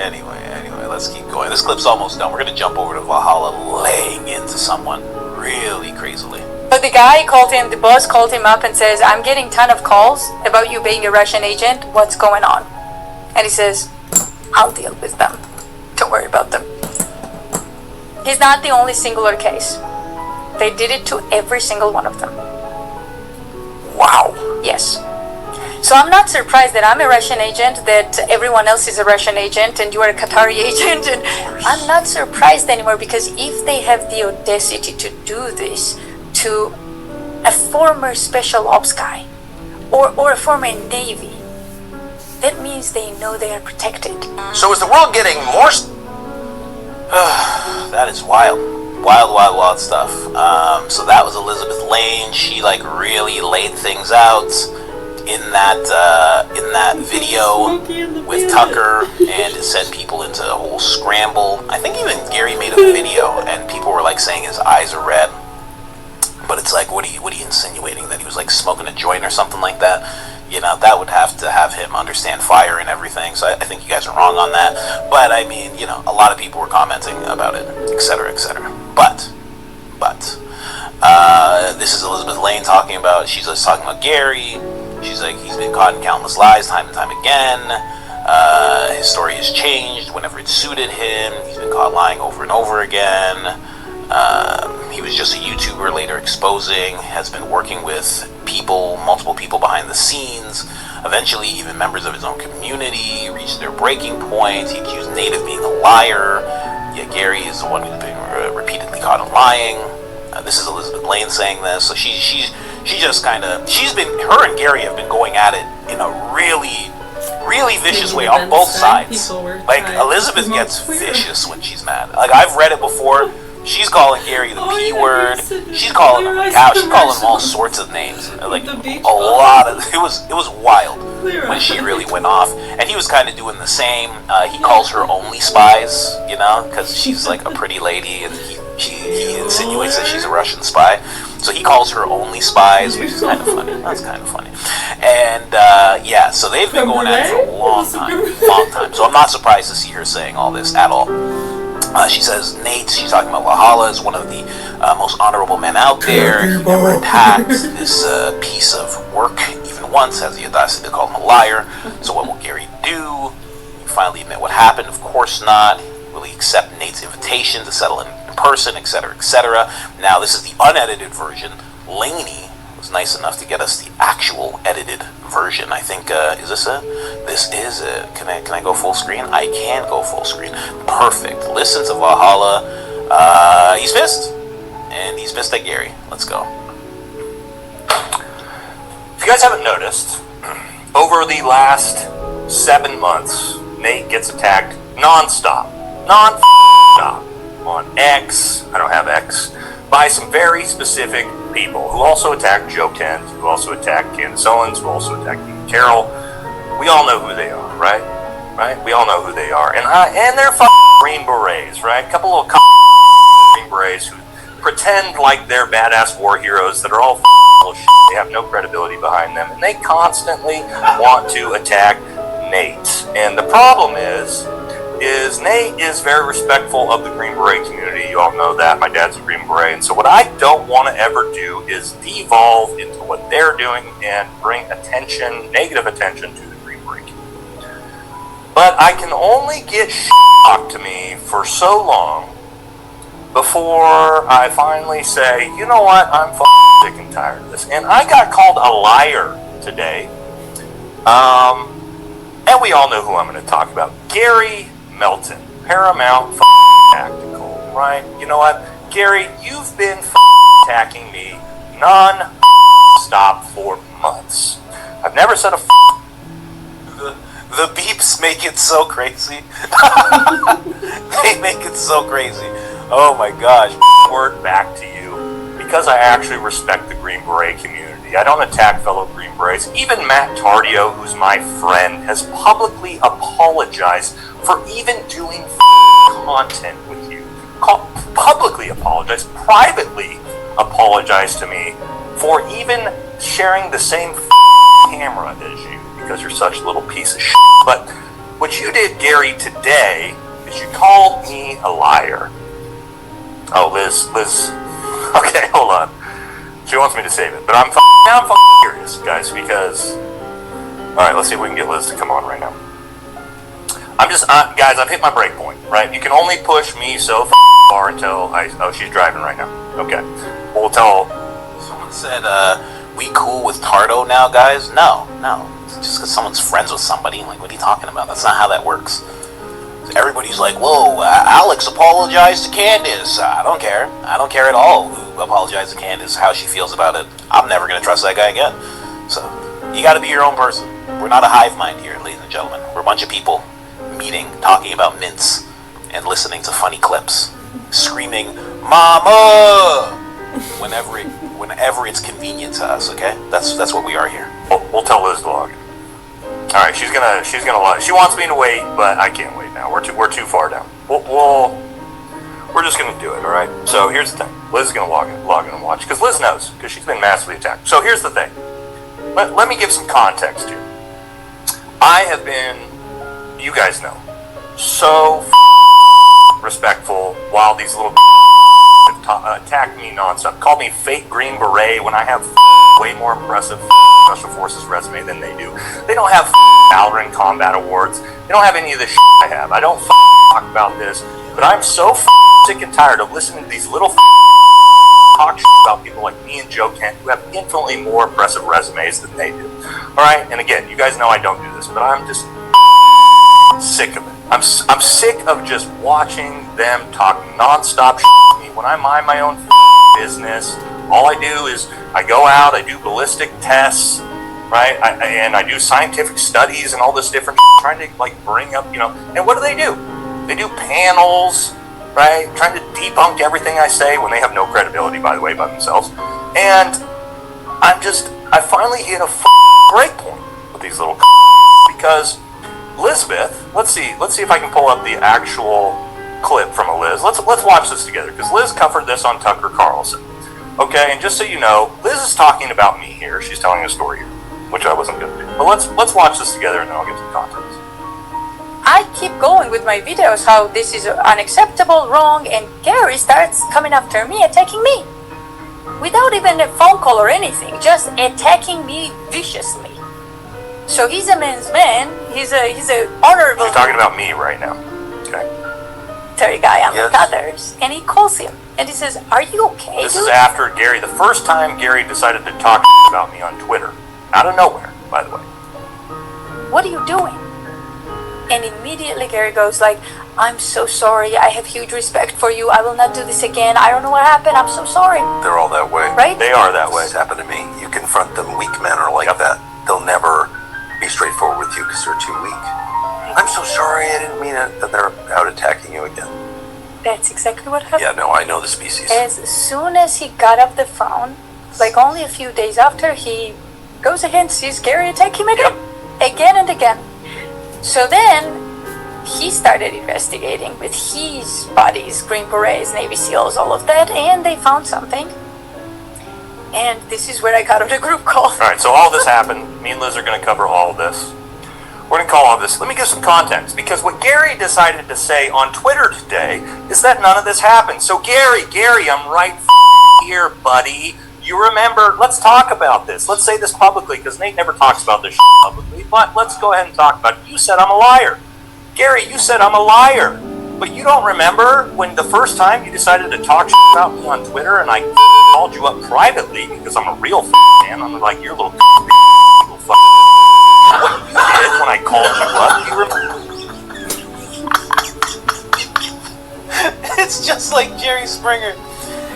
Anyway, let's keep going. This clip's almost done. We're gonna jump over to Valhalla laying into someone really crazily. So the guy called him, the boss called him up and says, I'm getting a ton of calls about you being a Russian agent. What's going on? And he says, I'll deal with them. Don't worry about them. He's not the only singular case. They did it to every single one of them. Wow. Yes. So I'm not surprised that I'm a Russian agent, that everyone else is a Russian agent, and you are a Qatari agent. And I'm not surprised anymore, because if they have the audacity to do this to a former special ops guy or a former Navy, that means they know they are protected. So is the world getting more... That is wild. Wild stuff. So that was Elizabeth Lane. She like really laid things out in that video with Tucker, and it sent people into a whole scramble. I think even Gary made a video, and people were like saying his eyes are red. But it's like, what are you insinuating, that he was like smoking a joint or something like that? You know, that would have to have him understand fire and everything. So I think you guys are wrong on that. But I mean, you know, a lot of people were commenting about it, etc., etc. But this is Elizabeth Lane talking about. She's just talking about Gary. She's like, he's been caught in countless lies time and time again. His story has changed whenever it suited him. He's been caught lying over and over again. He was just a YouTuber, later exposing, has been working with multiple people behind the scenes. Eventually, even members of his own community reached their breaking point. He accused Nate of being a liar. Yet Gary is the one who's been repeatedly caught in lying. This is Elizabeth Lane saying this. So she just kind of, her and Gary have been going at it in a really vicious way on both sides. Like, Elizabeth gets vicious when she's mad. Like, I've read it before. She's calling Gary the P word. She's calling him a cow. She's calling him all sorts of names. Like, a lot of, it was wild when she really went off. And he was kind of doing the same. He calls her only spies, you know, because she's like a pretty lady, and he insinuates that she's a Russian spy. So he calls her only spies, which is kind of funny. That's kind of funny. And yeah, so they've been going at it for a long time. So I'm not surprised to see her saying all this at all. She says Nate, she's talking about Valhalla, is one of the most honorable men out there. He never attacked this piece of work even once, has the audacity to call him a liar. So what will Gary do? He finally admit what happened? Of course not. Will he accept Nate's invitation to settle in person, etc., etc.? Now, this is the unedited version. Laney was nice enough to get us the actual edited version. I think, is this it? This is it. Can I go full screen? I can go full screen. Perfect. Listen to Valhalla. He's pissed. And he's pissed at Gary. Let's go. If you guys haven't noticed, over the last 7 months, Nate gets attacked non-stop on X, I don't have X, by some very specific people who also attacked Joe Kent, who also attacked Candace Owens, who also attacked Ian Carroll. We all know who they are, right? Right? We all know who they are. And they're Green Berets, right? A couple of Green Berets who pretend like they're badass war heroes that are all full of shit. They have no credibility behind them, and they constantly want to attack Nate. And the problem is Nate is very respectful of the Green Beret community. You all know that. My dad's a Green Beret. And so what I don't want to ever do is devolve into what they're doing and bring attention, negative attention to the Green Beret community. But I can only get talked to me for so long before I finally say, you know what, I'm sick and tired of this. And I got called a liar today. And we all know who I'm going to talk about. Gary Melton, Paramount Tactical, right? You know what? Gary, you've been attacking me non-stop for months. I've never said a The beeps make it so crazy. They make it so crazy. Oh my gosh. Word back to you, because I actually respect the Green Beret community. I don't attack fellow Green Berets. Even Matt Tardio, who's my friend, has publicly apologized for even doing content with you. Publicly apologized, privately apologized to me for even sharing the same camera as you, because you're such a little piece of shit. But what you did, Gary, today is you called me a liar. Oh, Liz. Okay, hold on. She wants me to save it, but I'm curious, guys, because... Alright, let's see if we can get Liz to come on right now. Guys, I've hit my break point, right? You can only push me so far until oh, she's driving right now. Okay. We'll tell... Someone said, we cool with Tardo now, guys? No. It's just because someone's friends with somebody. Like, what are you talking about? That's not how that works. Everybody's like, whoa, Alex apologized to Candace. I don't care. I don't care at all who apologized to Candace, how she feels about it. I'm never going to trust that guy again. So, you got to be your own person. We're not a hive mind here, ladies and gentlemen. We're a bunch of people meeting, talking about mints, and listening to funny clips, screaming, "Mama!" whenever it's convenient to us. Okay, that's what we are here. We'll tell Liz to log in. All right, she's gonna log. She wants me to wait, but I can't wait now. We're too far down. We're just gonna do it. All right. So here's the thing. Liz is gonna log in and watch because Liz knows because she's been massively attacked. So here's the thing. Let me give some context here. I have been, you guys know, so respectful while these little attack me nonstop. Called me fake Green Beret when I have way more impressive Special Forces resume than they do. They don't have Valorant Combat Awards. They don't have any of the I have. I don't talk about this, but I'm so sick and tired of listening to these little talk about people like me and Joe Kent who have infinitely more impressive resumes than they do. Alright, and again, you guys know I don't do this, but I'm just sick of it. I'm sick of just watching them talk nonstop to me when I mind my own business. All I do is I go out, I do ballistic tests, right? And I do scientific studies and all this different trying to like bring up, and what do? They do panels, right? Trying to debunk everything I say when they have no credibility, by the way, by themselves. And I finally hit a break point with these little because Elizabeth, let's see if I can pull up the actual clip from Liz. Let's watch this together because Liz covered this on Tucker Carlson. Okay, and just so you know, Liz is talking about me here. She's telling a story here, which I wasn't going to do. But let's watch this together and then I'll give some context. I keep going with my videos how this is unacceptable, wrong, and Gary starts coming after me, attacking me. Without even a phone call or anything, just attacking me viciously. So he's a man's man, he's a honorable... She's talking about me right now, okay? Military guy, unlike others, and he calls him, and he says, "Are you okay, This is after Gary, the first time Gary decided to talk about me on Twitter. Out of nowhere, by the way. What are you doing?" And immediately Gary goes like, "I'm so sorry, I have huge respect for you, I will not do this again, I don't know what happened, I'm so sorry." They're all that way. Right? They are that way. It's happened to me. You confront them, weak men are like that. They'll never be straightforward with you because they're too weak. "I'm so sorry, I didn't mean it." Then they're out attacking you again. That's exactly what happened. Yeah, no, I know the species. As soon as he got off the phone, like only a few days after, he goes ahead and sees Gary attack him again. Again and again. So then he started investigating with his buddies, Green Berets, Navy SEALs, all of that, and they found something. And this is where I got on the group call. Alright, so all this happened. Me and Liz are going to cover all of this. We're going to call all this. Let me give some context, because what Gary decided to say on Twitter today is that none of this happened. So Gary, I'm right here, buddy. You remember, let's talk about this. Let's say this publicly, because Nate never talks about this publicly, but let's go ahead and talk about it. You said I'm a liar. Gary, you said I'm a liar. But you don't remember when the first time you decided to talk about me on Twitter and I called you up privately because I'm a real man. I'm like, you're a little what you did when I called you up, you remember? It's just like Jerry Springer.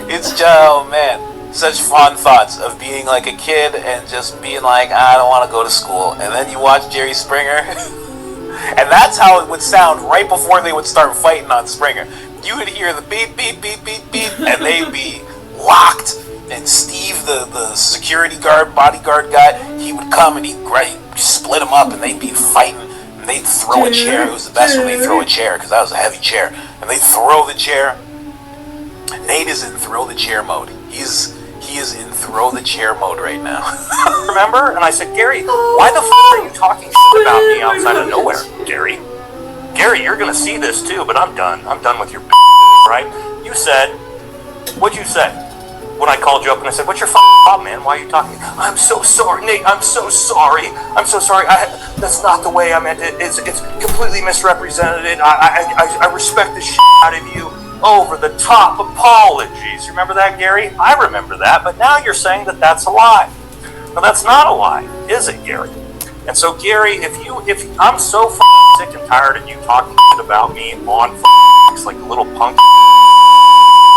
It's just, oh man, such fond thoughts of being like a kid and just being like, I don't want to go to school. And then you watch Jerry Springer, and that's how it would sound right before they would start fighting on Springer. You would hear the beep, beep, beep, beep, beep, and they'd be locked. And Steve, the security guard, bodyguard guy, he would come and he'd split them up and they'd be fighting. And they'd throw a chair. It was the best when they throw a chair because that was a heavy chair. And they'd throw the chair. Nate is in throw the chair mode. He is in throw the chair mode right now. Remember? And I said, Gary, why the are you talking about me outside of nowhere, Gary? Gary, you're gonna see this too, but I'm done. I'm done with your right? You said, what'd you say? When I called you up and I said, what's your problem, man? Why are you talking? I'm so sorry, Nate. I'm so sorry. I'm so sorry. That's not the way I meant it. It's completely misrepresented. I respect the shit out of you. Over the top apologies. You remember that, Gary? I remember that, but now you're saying that that's a lie. Now that's not a lie, is it, Gary? And so, Gary, if I'm so sick and tired of you talking about me on like a little punk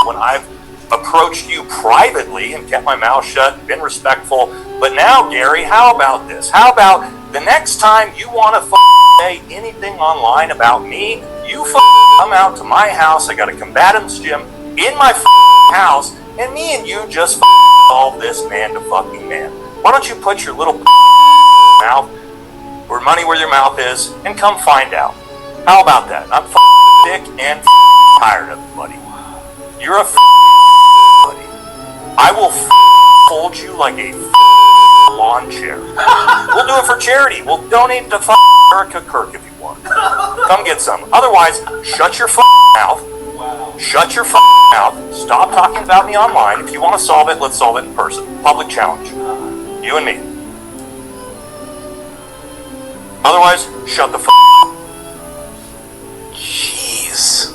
when I've approached you privately and kept my mouth shut and been respectful. But now, Gary, how about this? How about the next time you want to say anything online about me, you come out to my house. I got a combatants gym in my house, and me and you just solve this man to fucking man. Why don't you put your little mouth or money where your mouth is and come find out? How about that? I'm sick and tired of it, buddy. You're a buddy. I will hold you like a lawn chair. We'll do it for charity. We'll donate to Erica Kirk if you want. Come get some. Otherwise, shut your mouth. Shut your mouth. Stop talking about me online. If you want to solve it, let's solve it in person. Public challenge. You and me. Otherwise, shut the Jeez.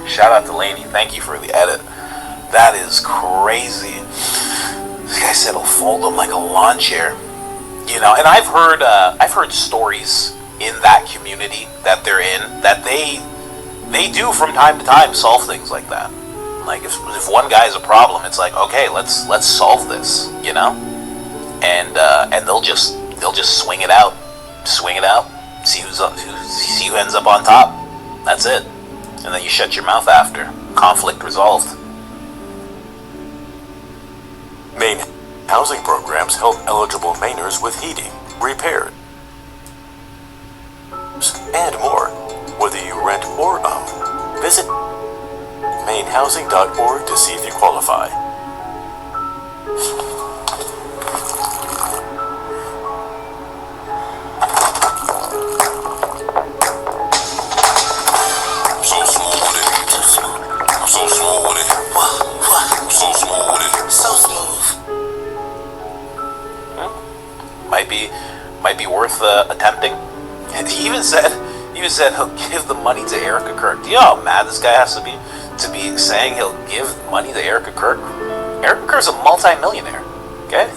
Shout out to Laney. Thank you for the edit. That is crazy. This guy said he'll fold them like a lawn chair. You know, and I've heard stories in that community that they're in that they do from time to time solve things like that. Like if one guy's a problem, it's like, okay, let's solve this, you know, and they'll just swing it out, see who ends up on top. That's it, and then you shut your mouth after. Conflict resolved. Maine housing programs help eligible Mainers with heating, repairs, and more, whether you rent or own. Visit mainehousing.org to see if you qualify. I'm so smooth with it. I'm so smooth with it. I'm so smooth with it. So smooth. Might be worth attempting. And he even said he'll give the money to Erica Kirk. Do you know how mad this guy has to be saying he'll give money to Erica Kirk? Erica Kirk's a multi-millionaire. Okay,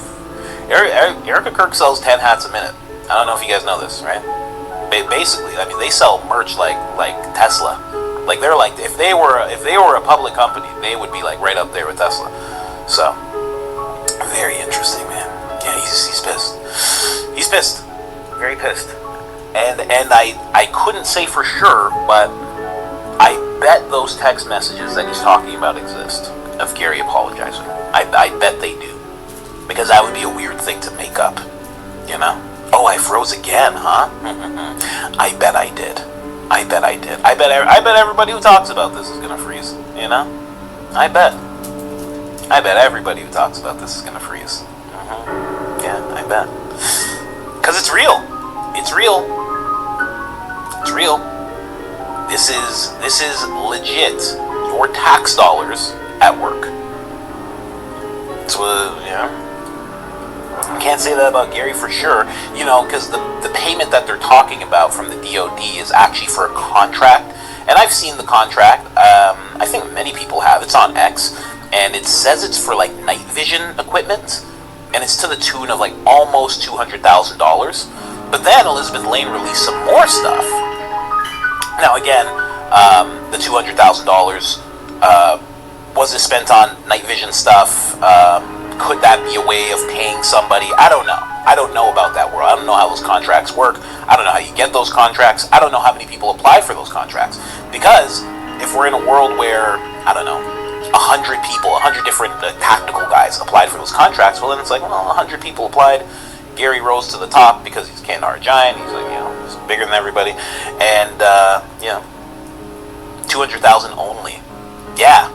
Erica Kirk sells 10 hats a minute. I don't know if you guys know this, right? Basically, I mean, they sell merch like Tesla. Like they're like if they were a public company, they would be like right up there with Tesla. So very interesting, man. Yeah, he's pissed. He's pissed. Very pissed. And I couldn't say for sure, but I bet those text messages that he's talking about exist of Gary apologizing. I bet they do. Because that would be a weird thing to make up. You know? Oh, I froze again, huh? I bet I did. I bet everybody who talks about this is gonna freeze. You know? I bet everybody who talks about this is gonna freeze. Yeah, I bet. Because it's real. It's real. It's real. This is legit. Your tax dollars at work. So, I can't say that about Gary for sure, you know, because the payment that they're talking about from the DOD is actually for a contract. And I've seen the contract. I think many people have. It's on X. And it says it's for like night vision equipment. And it's to the tune of like almost $200,000. But then Elizabeth Lane released some more stuff. Now again, the $200,000, was it spent on night vision stuff? Could that be a way of paying somebody? I don't know. I don't know about that world. I don't know how those contracts work. I don't know how you get those contracts. I don't know how many people apply for those contracts. Because if we're in a world where, I don't know, 100 people, 100 different tactical guys applied for those contracts, well then it's like, well, 100 people applied. Gary rose to the top because he's Kandahar Giant. He's like, he's bigger than everybody. And, 200,000 only. Yeah,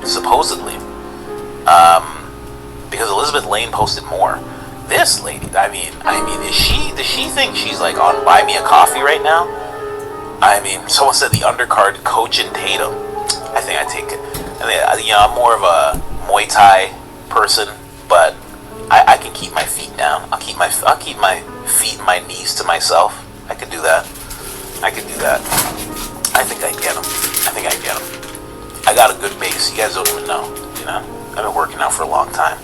supposedly. Because Elizabeth Lane posted more. This lady, I mean, does she think she's like on Buy Me a Coffee right now? I mean, someone said the undercard coach and Tatum. I think I take it. I think, I'm more of a Muay Thai person, but I can keep my feet down. I'll keep my feet and my knees to myself. I could do that. I think I get them. I got a good base. You guys don't even know. I've been working out for a long time.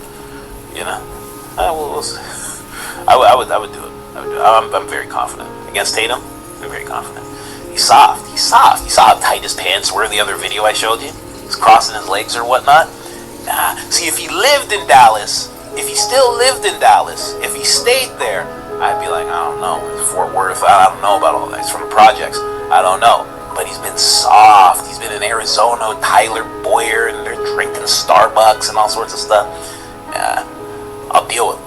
I would do it. I'm very confident against Tatum. I'm very confident. He's soft. You saw how tight his pants were in the other video I showed you. He's crossing his legs or whatnot. Nah. See, if he lived in Dallas, if he still lived in Dallas, if he stayed there, I'd be like, I don't know, Fort Worth, I don't know about all that. He's from the projects. I don't know. But he's been soft. He's been in Arizona, Tyler Boyer, and they're drinking Starbucks and all sorts of stuff. Yeah, I'll deal with him.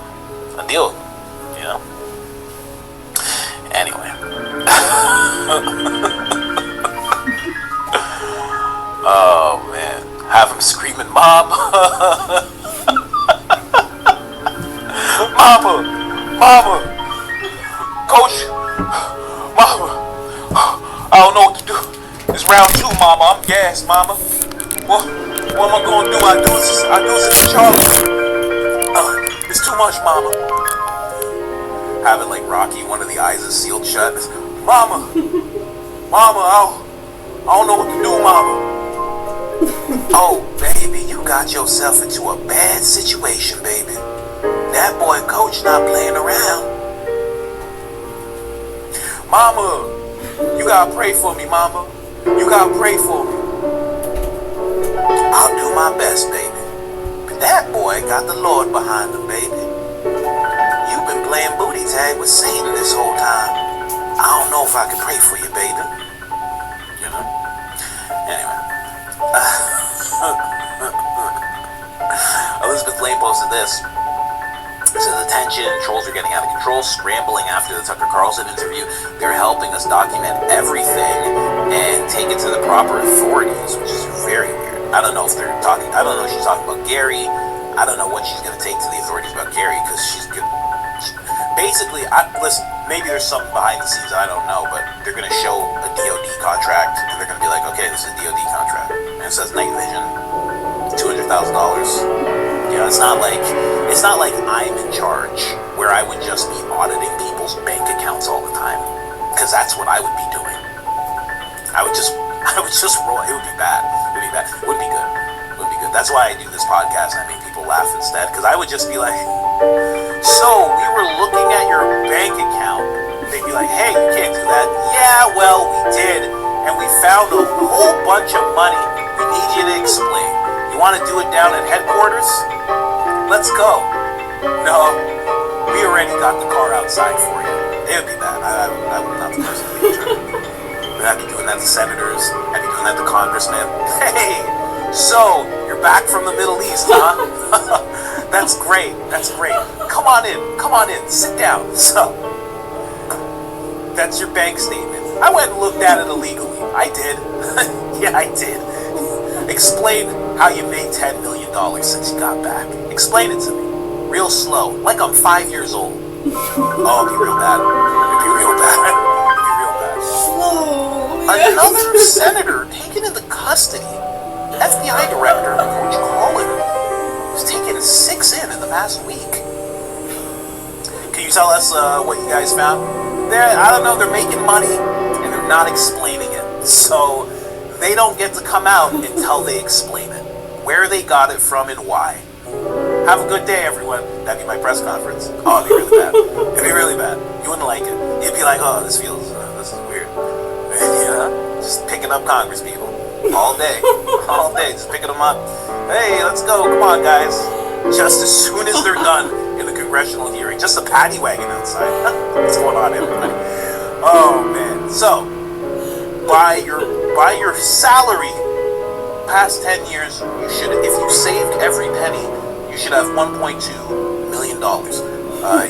Anyway. Oh, man. Have him screaming, Mom! Mama! Coach! Mama! I don't know what to do. It's round 2, Mama. I'm gassed, Mama. What am I gonna do? I do this to Charlie. It's too much, Mama. Have it like Rocky, one of the eyes is sealed shut. Mama, I don't know what to do, Mama. Oh, baby, you got yourself into a bad situation, baby. That boy coach not playing around. Mama, you gotta pray for me, Mama. You gotta pray for me. I'll do my best, baby. But that boy got the Lord behind him, baby. You've been playing booty tag with Satan this whole time. I don't know if I can pray for you, baby. Anyway. Elizabeth Lane posted this. It says the tension, trolls are getting out of control, scrambling after the Tucker Carlson interview. They're helping us document everything and take it to the proper authorities, which is very weird. I don't know if they're talking, I don't know if she's talking about Gary. I don't know what she's going to take to the authorities about Gary, because she's good. Basically, listen, maybe there's something behind the scenes I don't know, but they're going to show a DOD contract, and they're going to be like, okay, this is a DOD contract. And it says Night Vision, $200,000. It's not like I'm in charge, where I would just be auditing people's bank accounts all the time, because that's what I would be doing. I would just roll. It would be bad. It wouldn't be good. That's why I do this podcast and I make people laugh instead, because I would just be like, so we were looking at your bank account. They'd be like, hey, you can't do that. Yeah, well, we did, and we found a whole bunch of money. We need you to explain. You want to do it down at headquarters? Let's go. No, we already got the car outside for you. It would be bad. I'm not the person to be true. I'd be doing that to senators. I'd be doing that to congressmen. Hey, so you're back from the Middle East, huh? That's great. Come on in. Sit down. So, that's your bank statement. I went and looked at it illegally. I did. Yeah, I did. Explain how you made $10 million since you got back. Explain it to me. Real slow. Like I'm 5 years old. Oh, it'd be real bad. Another senator taken into custody. FBI director, Coach Collin, was taken 6 in the past week. Can you tell us what you guys found? I don't know, they're making money and they're not explaining it. So they don't get to come out until they explain it. Where they got it from and why. Have a good day, everyone. That'd be my press conference. Oh, it'd be really bad. You wouldn't like it. You'd be like, oh, this is weird. Just picking up Congress people all day, just picking them up. Hey, let's go, come on, guys. Just as soon as they're done in the congressional hearing, just a paddy wagon outside. What's going on, everybody? Oh man. So, by your salary, past 10 years, you should, if you saved every penny, you should have $1.2 million.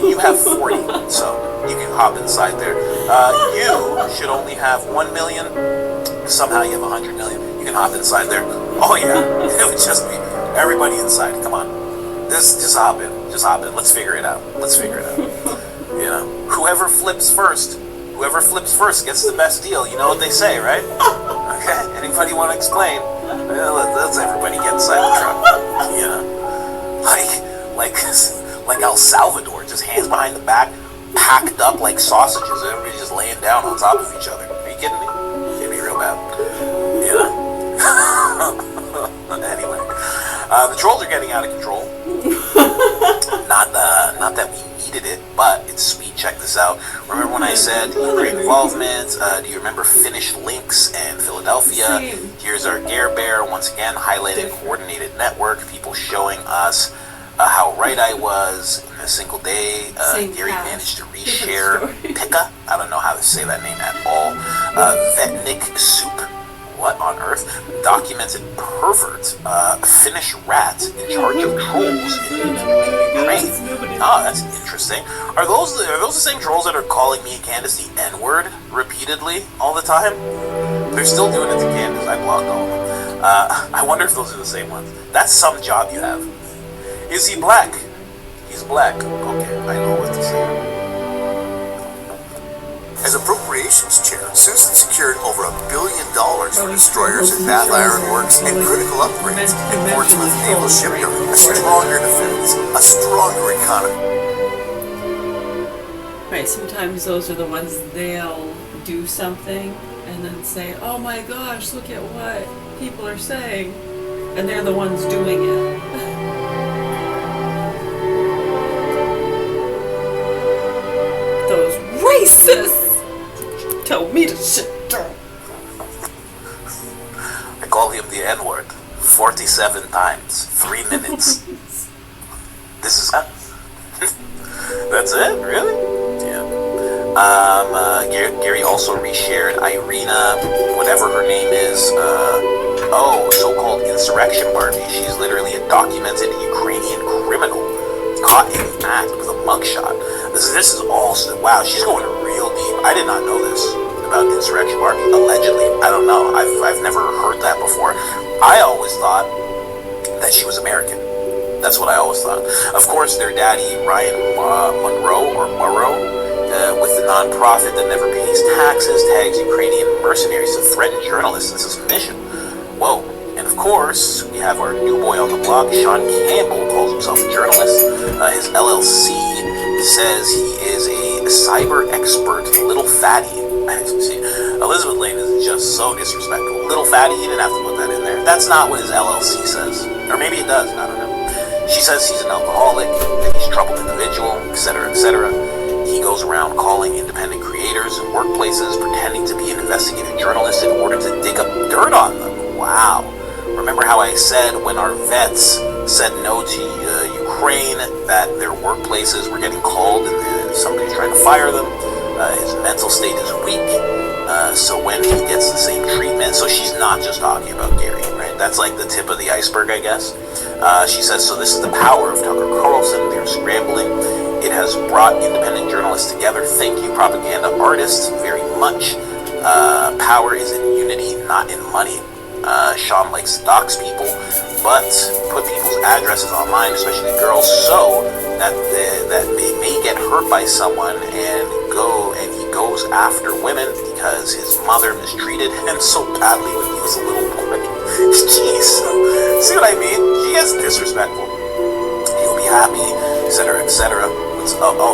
You have 40, so you can hop inside there. You should only have 1 million. Somehow you have 100 million. You can hop inside there. Oh yeah, it would just be everybody inside. Come on, just hop in. Let's figure it out. Whoever flips first Whoever flips first gets the best deal. You know what they say, right? Okay. Anybody want to explain? Let's everybody get inside the truck. You know, like El Salvador, just hands behind the back, packed up like sausages. Everybody just laying down on top of each other. Are you kidding me? It'd be real bad. You know. Anyway, the trolls are getting out of control. Not that we needed it, but it's sweet. Check this out. Remember when I said Ukraine involvement? Do you remember Finnish links and Philadelphia? Same. Here's our Gare Bear once again highlighting coordinated network. People showing us how right I was in a single day. Same Gary path. managed to Different reshare story. Pika. I don't know how to say that name at all. Vetnik Soup. What on earth? Documented pervert, Finnish rat in charge of trolls in Ukraine. Oh, that's interesting. Are those the same trolls that are calling me and Candace the N-word repeatedly all the time? They're still doing it to Candace. I blocked all of them. I wonder if those are the same ones. That's some job you have. Is he black? He's black. Okay, I know what to say. As Appropriations Chair, Susan secured over $1 billion for destroyers and Bath Iron Works and critical upgrades in Portsmouth Naval Shipyard. A stronger defense, a stronger economy. Right, sometimes those are the ones they'll do something and then say, oh my gosh, look at what people are saying. And they're the ones doing it. Those racists tell me to sit down. I call him the N-word 47 times, 3 minutes. This is that's it, really? Yeah. Gary also reshared Irina, whatever her name is. So-called insurrection Barbie. She's literally a documented Ukrainian criminal caught in the act with a mugshot. This is all. Wow, she's going real deep. I did not know this about insurrection Barbie. Allegedly, I don't know. I've never heard that before. I always thought that she was American. That's what I always thought. Of course, their daddy Ryan Murrow, with the non-profit that never pays taxes, tags Ukrainian mercenaries to threaten journalists. This is a mission. Whoa. And of course, we have our new boy on the block, Sean Campbell, calls himself a journalist. His LLC says he is a cyber expert, little fatty. See, Elizabeth Lane is just so disrespectful. Little fatty, he didn't have to put that in there. That's not what his LLC says. Or maybe it does, I don't know. She says he's an alcoholic, that he's a troubled individual, etc., etc. He goes around calling independent creators and workplaces, pretending to be an investigative journalist in order to dig up dirt on them. Wow. Remember how I said when our vets said no to Ukraine that their workplaces were getting called and somebody's trying to fire them? His mental state is weak, so when he gets the same treatment, so she's not just talking about Gary, right? That's like the tip of the iceberg, I guess. She says, so this is the power of Tucker Carlson. They're scrambling. It has brought independent journalists together. Thank you, propaganda artists, very much. Power is in unity, not in money. Sean likes to dox people, but put people's addresses online, especially girls, so that they may get hurt by someone and he goes after women because his mother mistreated him so badly when he was a little boy. Jeez, see what I mean? She gets disrespectful. He'll be happy, etc., etc. And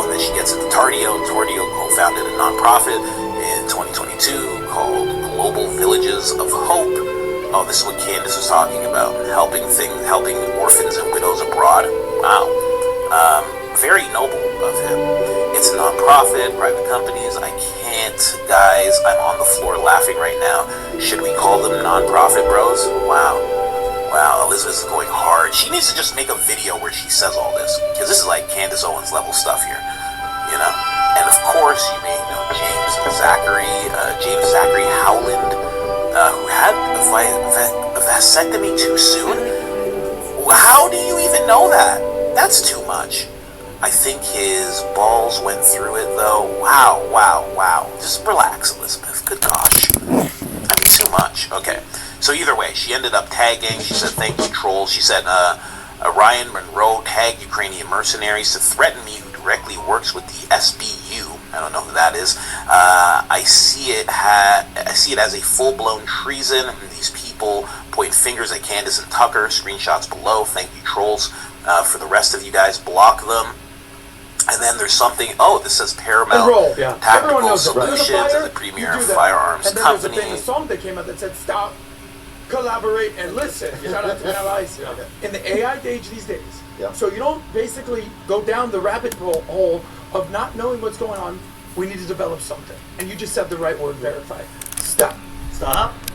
then she gets into Tardio. Tardio co-founded a nonprofit in 2022 called Global Villages of Hope. Oh, this is what Candace was talking about, helping orphans and widows abroad. Wow. Very noble of him. It's a non-profit, private companies. I can't, guys, I'm on the floor laughing right now. Should we call them non-profit bros? Wow, Elizabeth is going hard. She needs to just make a video where she says all this, because this is like Candace Owens level stuff here, you know? And of course, you may know James Zachary Howland, who had a vasectomy too soon. How do you even know that? That's too much. I think his balls went through it though. Wow. Just relax, Elizabeth. Good gosh. I mean, too much. Okay. So either way, she ended up tagging. She said, thank you, trolls. She said, Ryan Monroe tagged Ukrainian mercenaries to threaten me who directly works with the SBU. I don't know who that is. I see it as a full-blown treason. These people point fingers at Candace and Tucker. Screenshots below. Thank you, trolls. For the rest of you guys, block them. And then there's something. Oh, this says Paramount Tactical Solutions as the premier firearms and then company. There's a famous song that came out that said "Stop, collaborate, and listen." Shout out to Allies. In the AI age these days, so you don't basically go down the rabbit hole of not knowing what's going on. We need to develop something, and you just said the right word: verify. Stop,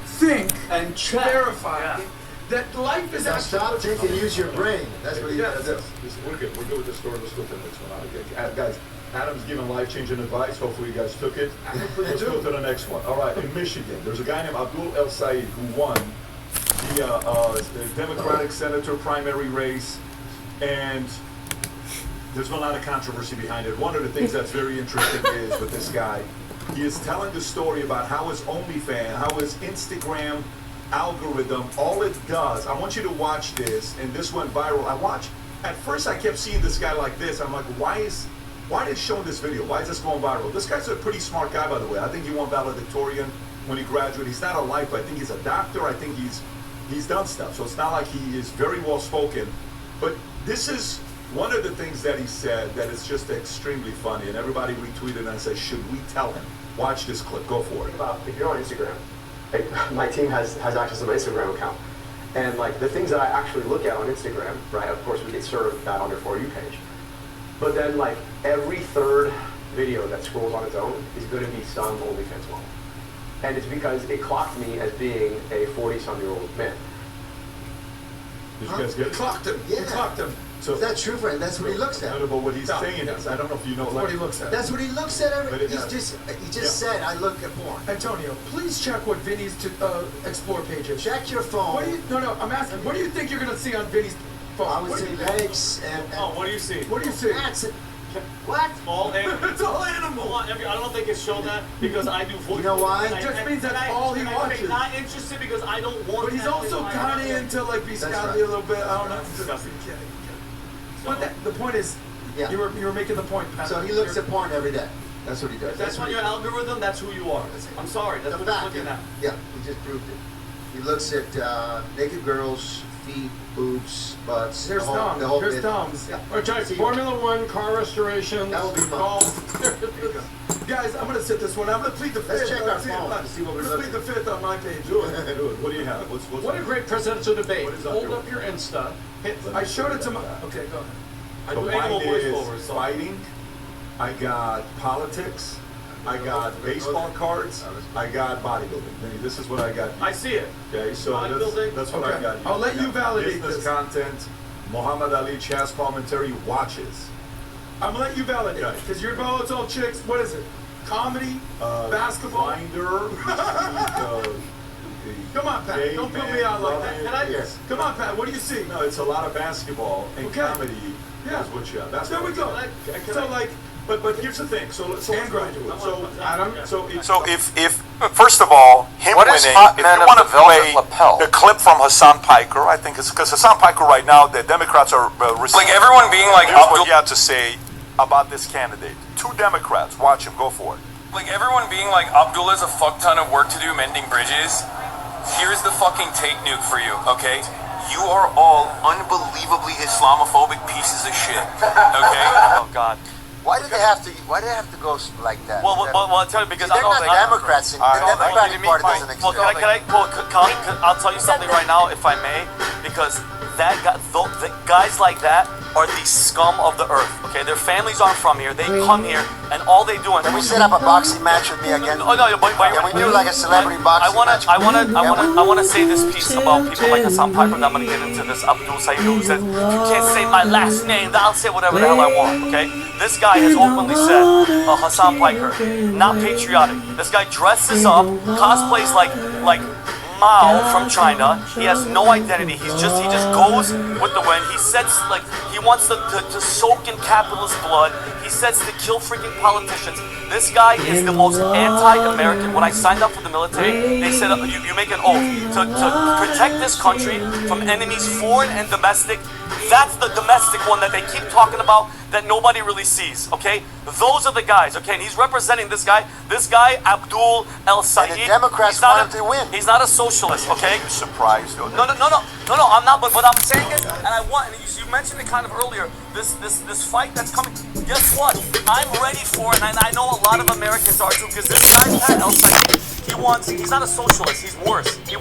think, and verify. That life is actually. Stop, think, and use your brain. That's what you got to do. We're good. We're good with the story. Let's go to the next one. Guys, Adam's giving life-changing advice. Hopefully you guys took it. Let's go to the next one. All right, in Michigan, there's a guy named Abdul El Said who won the Democratic senator primary race, and there's a lot of controversy behind it. One of the things that's very interesting is with this guy, he is telling the story about how his OnlyFans, how his Instagram algorithm, all it does. I want you to watch this, and this went viral. At first I kept seeing this guy like this. I'm like, why is it showing this video? Why is this going viral? This guy's a pretty smart guy, by the way. I think he won valedictorian when he graduated. He's not a lifer. I think he's a doctor. I think he's done stuff. So it's not like he is very well spoken. But this is one of the things that he said that is just extremely funny, and everybody retweeted and said, should we tell him? Watch this clip. Go for it. If you're on Instagram, my team has access to my Instagram account, and like the things that I actually look at on Instagram, right? Of course, we get served that on their For You page, but then like every third video that scrolls on its own is going to be some OnlyFans model, and it's because it clocked me as being a 40-some-year-old man. Did you guys get it? Clocked him. Yeah. You clocked him. So that's true, friend. That's what he looks at. No, but what he's saying is, I don't know if you know. That's what he looks at. That's what he looks at. But He just said, "I look at porn." Antonio, please check what Vinny's explore page is. Check your phone. I'm asking. What do you think you're going to see on Vinny's phone? I would say pigs and what do you see? What do you see? What? All animals. It's all animal. I don't think it's shown that because I do voice. You know why? It just means that's all he watches. Not interested because I don't want. But he's also kind of into like bestiality a little bit. I don't know. Disgusting. But the point is, you were making the point. So he looks at porn every day. That's what he does. That's on your algorithm. That's who you are. I'm sorry. That's what he's looking at. Yeah, he just proved it. He looks at naked girls, feet, boobs, butts. There's thumbs. There's thumbs. Okay, Formula One, car restoration. That will be mine. Guys, I'm gonna sit this one. I'm gonna plead the fifth. Let's check our phone to see what we're Let's plead looking the fifth on my page. Do it. What do you have? What a great presidential debate. What is up Hold here? up your Insta. Hit. I showed it to my. Okay, go ahead. I So do mine animal is voiceovers. So. fighting. I got politics. I got baseball cards. I got bodybuilding. Vinny, this is what I got. I see it. Okay, so Bodybuilding. that's what I got. I'll let you validate business this. content. Muhammad Ali chess commentary watches. I'm gonna let you validate Okay. because you're it's all chicks. What is it? Comedy, basketball. Grinder. Come on, Pat. Don't put me out like that. Can I? Yes. Come on, Pat. What do you see? No, it's a lot of basketball and Okay. comedy. Yeah. Is what you have. That's There we go. So like, But here's the thing. So let's And go grind. into it. So Adam. So if first of all, him What is winning, Hot if Men you of want the to Velvet play Lapel? the clip from Hassan Piker, I think it's because Hassan Piker right now, the Democrats are Like everyone being like Here's what Abdul, he had to say about this candidate. 2 Democrats. Watch him. Go for it. like everyone being like Abdul has a fuck ton of work to do mending bridges. Here's the fucking take nuke for you, okay? You are all unbelievably Islamophobic pieces of shit. Okay? Oh God. Why do they have to? Why do they have to go like that? Well, I'll tell you because They're not Democrats. The Democratic Party doesn't exist. I'll tell you something right now, if I may, because that guy, the guys like that are the scum of the earth. Okay, their families aren't from here. They come here, and all they do. Can we set up a boxing match with me again? Oh no, but Can we do like a celebrity boxing match? I wanna say this piece about people like Hassan Piker. I'm gonna get into this. Abdul Said who says you can't say my last name. I'll say whatever the hell I want. Okay, this guy has openly said Hassan Piker, not patriotic. This guy dresses up, cosplays like Mao from China. He has no identity. He just goes with the wind. He sets like he wants to soak in capitalist blood. He sets to kill freaking politicians. This guy is the most anti-American. When I signed up for the military, they said you make an oath to protect this country from enemies, foreign and domestic. That's the domestic one that they keep talking about. that nobody really sees, okay? Those are the guys, okay? And he's representing this guy, Abdul El Said. And the Democrats want him to win. He's not a socialist, okay? Are you surprised? No, I'm not. But what I'm saying is, and I want, and you mentioned it kind of earlier, this fight that's coming. Guess what? I'm ready for it, and I know a lot of Americans are too, because this guy, Pat El Said, he's not a socialist, he's worse. He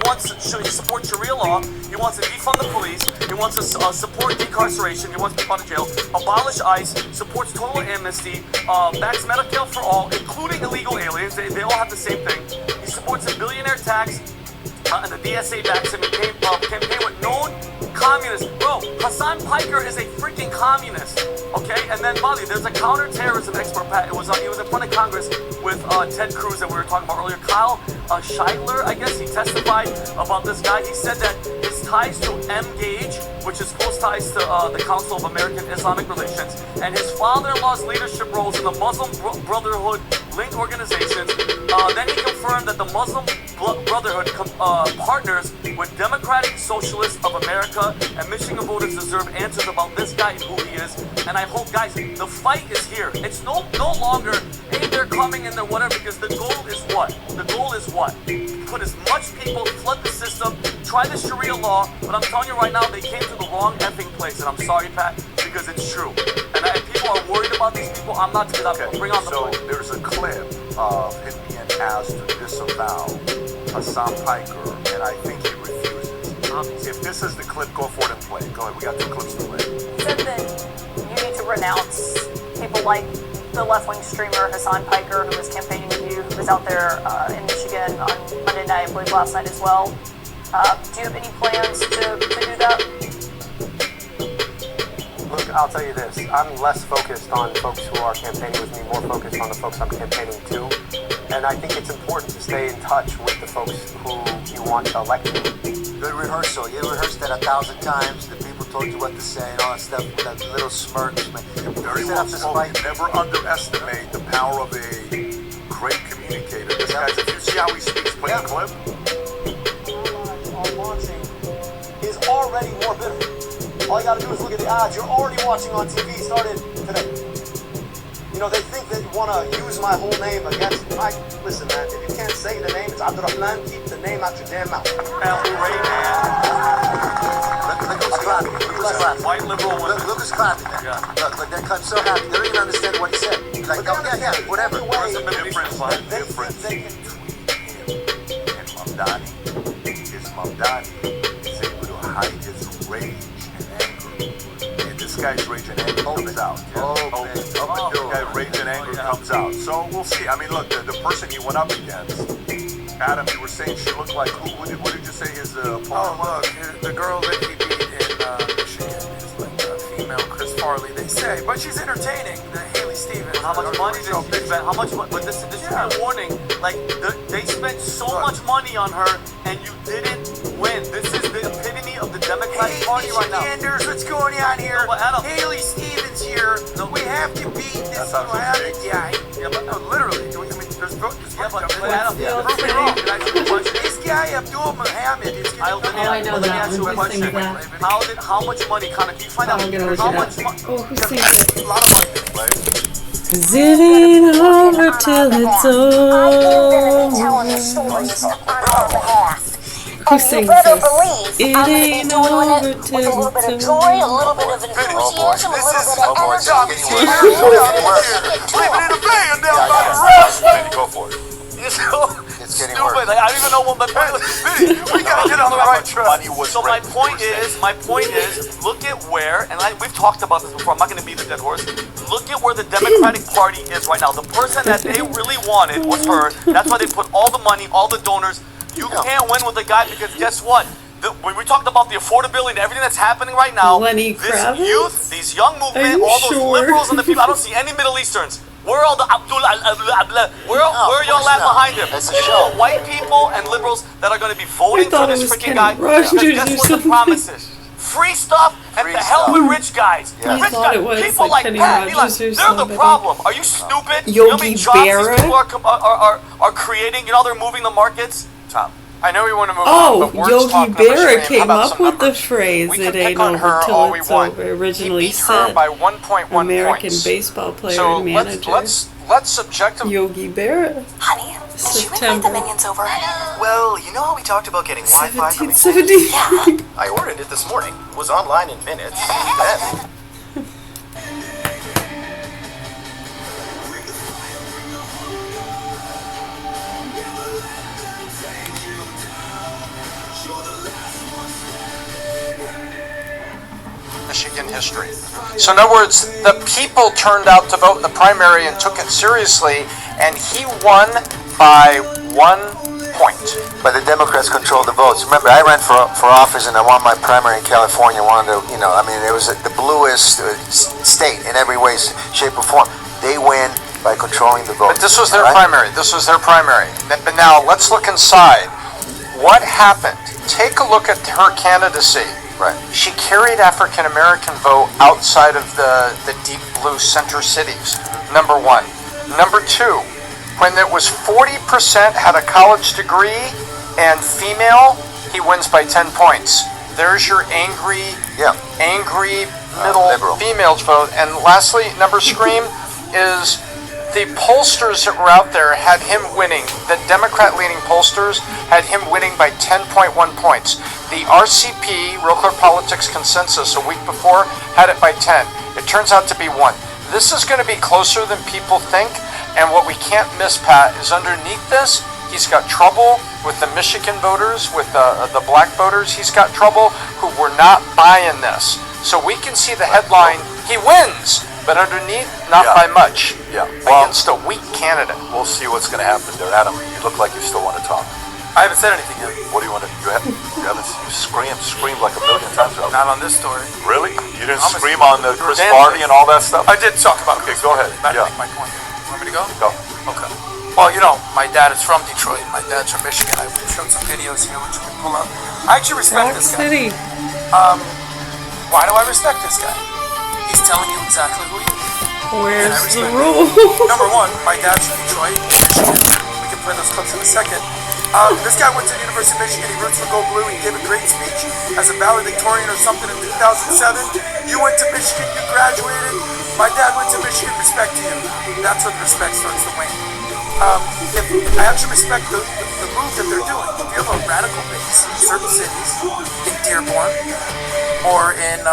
supports Sharia law, he wants to defund the police, he wants to support decarceration, he wants people out of jail, abolish ICE, supports total amnesty, backs Medicare for all, including illegal aliens, they all have the same thing. He supports a billionaire tax, and the DSA backs him and campaign with known communists. Bro, Hassan Piker is a freaking communist, okay? And then, Bali, there's a counterterrorism expert, Pat. He was in front of Congress with Ted Cruz that we were talking about earlier. Kyle Scheidler, I guess, he testified about this guy. He said that his ties to MGAGE, which is close ties to the Council of American Islamic Relations, and his father-in-law's leadership roles in the Muslim Brotherhood linked organizations. Then he confirmed that the Muslim Brotherhood partners with Democratic Socialists of America, and Michigan voters deserve answers about this guy and who he is. And I hope, guys, the fight is here. It's no longer, hey, they're coming and they're whatever, because the goal is what? The goal is what? Put as much people, flood the system, try the Sharia law, but I'm telling you right now, they came to the wrong effing place, and I'm sorry, Pat, because it's true. And if people are worried about these people, I'm not, because I'll bring on the point. So there's a clip of him being asked to disavow Hassan Piker, and I think he refuses. If this is the clip, go for it and play. Go ahead, we got 2 clips to play. He said that you need to renounce people like the left-wing streamer Hassan Piker, who was campaigning with you, who was out there in Michigan on Monday night, I believe last night as well. Do you have any plans to do that? Look, I'll tell you this. I'm less focused on folks who are campaigning with me, more focused on the folks I'm campaigning to. And I think it's important to stay in touch with the folks who you want to elect you. Good rehearsal. You rehearsed that 1,000 times. The people told you what to say and all that stuff with that little smirk. Very well spoken. Never underestimate the power of a great communicator. This guy's, if you see how he speaks, play the clip. On launching is already more bitter. All you gotta do is look at the odds. You're already watching on TV, started today. You know, they think that you wanna use my whole name against me. Listen, man, if you can't say the name, it's Abdurrahman, keep the name out your damn mouth. White liberal women. Look who's clapping, man. Yeah. Look, I'm so happy. They don't even understand what he said. He's like, oh, yeah, whatever. Difference between and Mamdani is Mamdani is able to hide his rage and anger. And this guy's rage and anger comes out. This guy's rage and anger comes out. So we'll see. I mean, look, the person he went up against, Adam, you were saying she looked like who? What did you say his opponent? Oh, look, the girl that he beat in Michigan is like a female Chris Farley, they say. But she's entertaining, the Haley Stevens. How much money did she spend? How much money? But this is a warning. Like, they spent so much money on her, and you didn't win. This is the epitome of the Democratic Party right now. Michiganders, what's going on here? No, but Adam, Haley Stevens here. No, we have to beat this. Literally. I mean, there's but Adam, prove me wrong. Can I ask you a question? This guy, Abdul Muhammad, is going to come I know Let me that. ask you a Who sings question. that? How much money, Connor, can you find out I'm gonna look how it much up. money? Oh, who sings it? A lot of money to play. 'Cause it ain't over till it's over. Who sings this? It ain't over till it's over. A little bit of enthusiasm, a little bit of energy. Leave it in the van down by the road. Go for it. You're so It's getting stupid. worse. Like, I don't even know what my point is. We gotta get on the right track. So my point is, look at where, and we've talked about this before, I'm not going to beat the dead horse. Look at where the Democratic Party is right now. The person that they really wanted was her. That's why they put all the money, all the donors. You can't win with a guy because guess what? When we talked about the affordability and everything that's happening right now, this youth, these young movement, all those liberals and the people, I don't see any Middle Easterns. Where are all the where are y'all at behind him? That's a show. White people and liberals that are going to be voting for this freaking guy. Rogers Because guess what the promise is? Free stuff and the hell with rich guys. Yeah. Rich thought guys. it was People like like Kenny Pat, Rogers or they're the somebody. problem. Are you stupid? You know how many Yogi jobs these Berra? people are creating? You know they're moving the markets? Tom, I know we want to move on, but words Yogi talk on the Berra stream. How came about up some with the numbers? phrase, We "It can pick ain't on over her till all we it's want. over." Originally He beat her said by 1.1 American points. baseball player So and manager let's subjectively. Yogi Berra. Honey, did you invite the September minions over? Well, you know how we talked about getting Wi-Fi from 1770. Yeah. I ordered it this morning. Was online in minutes. Then Michigan history. So in other words, the people turned out to vote in the primary and took it seriously, and he won by 1 point. But the Democrats controlled the votes. Remember, I ran for office and I won my primary in California. One of the, it was the bluest state in every way, shape, or form. They win by controlling the vote. But this was their primary. This was their primary. But now let's look inside. What happened? Take a look at her candidacy. Right. She carried African American vote outside of the deep blue center cities. Number one. Number two, when it was 40% had a college degree and female, he wins by 10 points. There's your angry middle females vote. And lastly, number scream is the pollsters that were out there had him winning. The Democrat-leaning pollsters had him winning by 10.1 points. The RCP, Real Clear Politics Consensus, a week before, had it by 10. It turns out to be 1. This is going to be closer than people think, and what we can't miss, Pat, is underneath this, he's got trouble with the Michigan voters, with the black voters. He's got trouble who were not buying this. So we can see the headline, he wins, but underneath, not by much. Yeah. Well, against a weak candidate. We'll see what's going to happen there. Adam, you look like you still want to talk. I haven't said anything yet. What do you want to? You screamed like a million times. Not on this story. Really? You didn't scream on the Chris Farley and all that stuff? I did talk about it. Okay, go ahead. Yeah. Make my point. You want me to go? Go. Okay. Well, my dad is from Detroit. My dad's from Michigan. I showed some videos here, which you can pull up. I actually respect this guy. City. Why do I respect this guy? He's telling you exactly who he is. Where's the rule? Number one, my dad's from Detroit, Michigan. We can play those clips in a second. This guy went to the University of Michigan. He roots for Go Blue. He gave a great speech as a valedictorian or something in 2007. You went to Michigan. You graduated. My dad went to Michigan. Respect to you. That's when respect starts to wane. I actually respect the move that they're doing. If you have a radical base in certain cities, in Dearborn, or in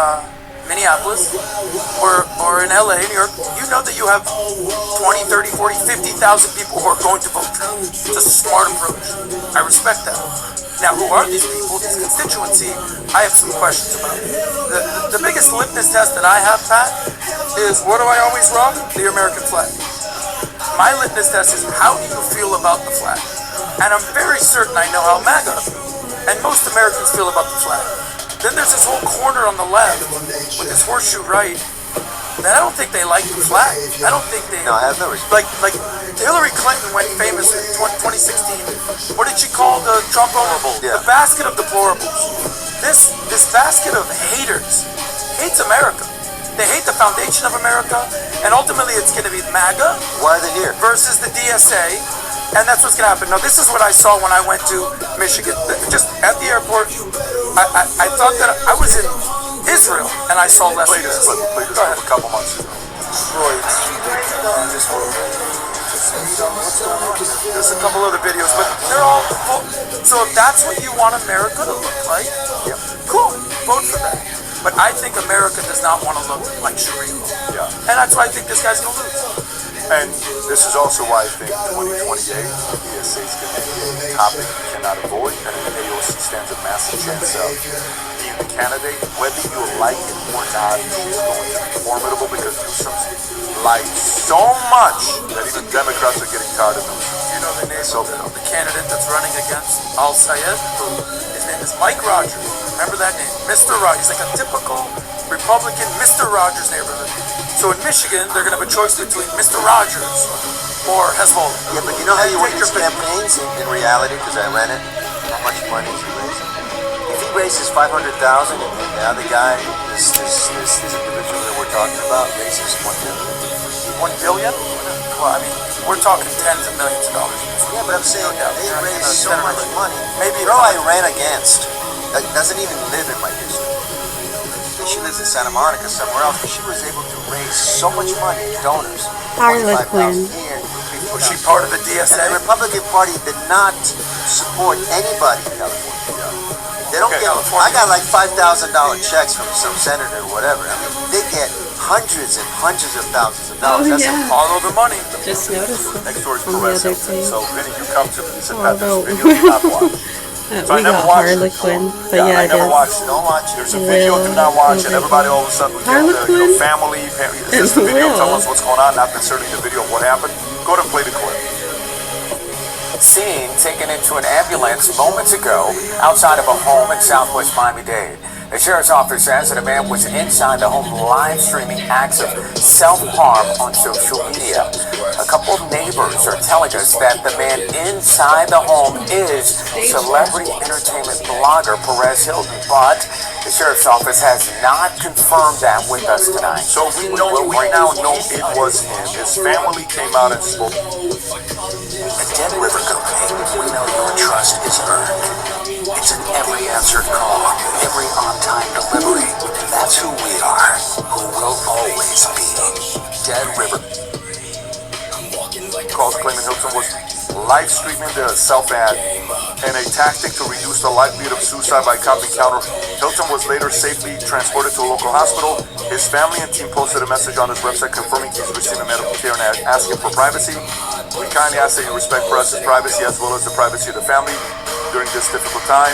Minneapolis, or in LA, New York, you know that you have 20, 30, 40, 50,000 people who are going to vote for you. It's a smart approach. I respect that. Now, who are these people, this constituency? I have some questions about. The biggest litmus test that I have, Pat, is what do I always rock? The American flag. My litmus test is how do you feel about the flag? And I'm very certain I know how MAGA and most Americans feel about the flag. Then there's this whole corner on the left with this horseshoe right that I don't think they like the flag. I don't think they... No, I have no respect. Like Hillary Clinton went famous in 2016. What did she call the Trump deplorables? Yeah. The basket of deplorables. This basket of haters hates America. They hate the foundation of America, and ultimately it's going to be MAGA. Why are they here? Versus the DSA, and that's what's going to happen. Now, this is what I saw when I went to Michigan. Just at the airport, I thought that I was in Israel, and I saw less. Play this clip a couple months ago. Detroit. There's a couple other videos, but they're all full. So if that's what you want America to look like, cool, vote for that. But I think America does not want to look like Sharia law. Yeah. And that's why I think this guy's going to lose. And this is also why I think 2028, the DSA is going to be a topic you cannot avoid, and AOC stands a massive chance of being the candidate. Whether you like it or not, she's going to be formidable because Newsom's lied so much that even Democrats are getting tired of Newsom. Do you know the name of the candidate that's running against Al-Sayed? His name is Mike Rogers. Remember that name? Mr. Rogers. He's like a typical Republican Mr. Rogers neighborhood. So in Michigan, they're going to have a choice between Mr. Rogers or Hezbollah. Yeah, but you know how you win these campaigns in reality? Because I ran it. How much money is he raising? If he raises $500,000 and the other guy, this individual that we're talking about, raises $1 billion. $1 billion? Well, I mean, we're talking tens of millions of dollars. Yeah, but I'm saying they raise so much money. Maybe the girl I ran against that doesn't even live in my district. She lives in Santa Monica somewhere else, but she was able to raise so much money, donors. Harlequin. Was she part of the DSA? And the Republican Party did not support anybody in California. They don't get. I got like $5,000 checks from some senator or whatever. I mean, they get hundreds and hundreds of thousands of dollars. That's a follow the money. Just noticed that. Next door is on the Perez other Hilton. page. So Vinny, you come to me. You said, Pat, Although there's a video you not watch. So I we never got watched it. Harlequin, but Yeah, I yeah, it never is. watched it. Don't watch it. There's a video, do not watch it. Everybody all of a sudden we get Harlequin? family. Is this the video? Tell us what's going on, not necessarily the video of what happened. Go ahead and play the clip. Scene taken into an ambulance moments ago outside of a home in southwest Miami-Dade. The sheriff's office says that a man was inside the home live streaming acts of self-harm on social media. A couple of neighbors are telling us that the man inside the home is celebrity entertainment blogger Perez Hilton, but the sheriff's office has not confirmed that with us tonight. So we now know it was him. His family came out and spoke. At Dead River Company, we know your trust is earned. It's an every answered call, every on-time delivery. And that's who we are, who will always be. Dead River. Calls claiming Hilton was live streaming the self-ad and a tactic to reduce the likelihood of suicide by cop encounter. Hilton was later safely transported to a local hospital. His family and team posted a message on his website confirming he's receiving medical care and asking for privacy. We kindly ask that you respect Perez's privacy as well as the privacy of the family during this difficult time.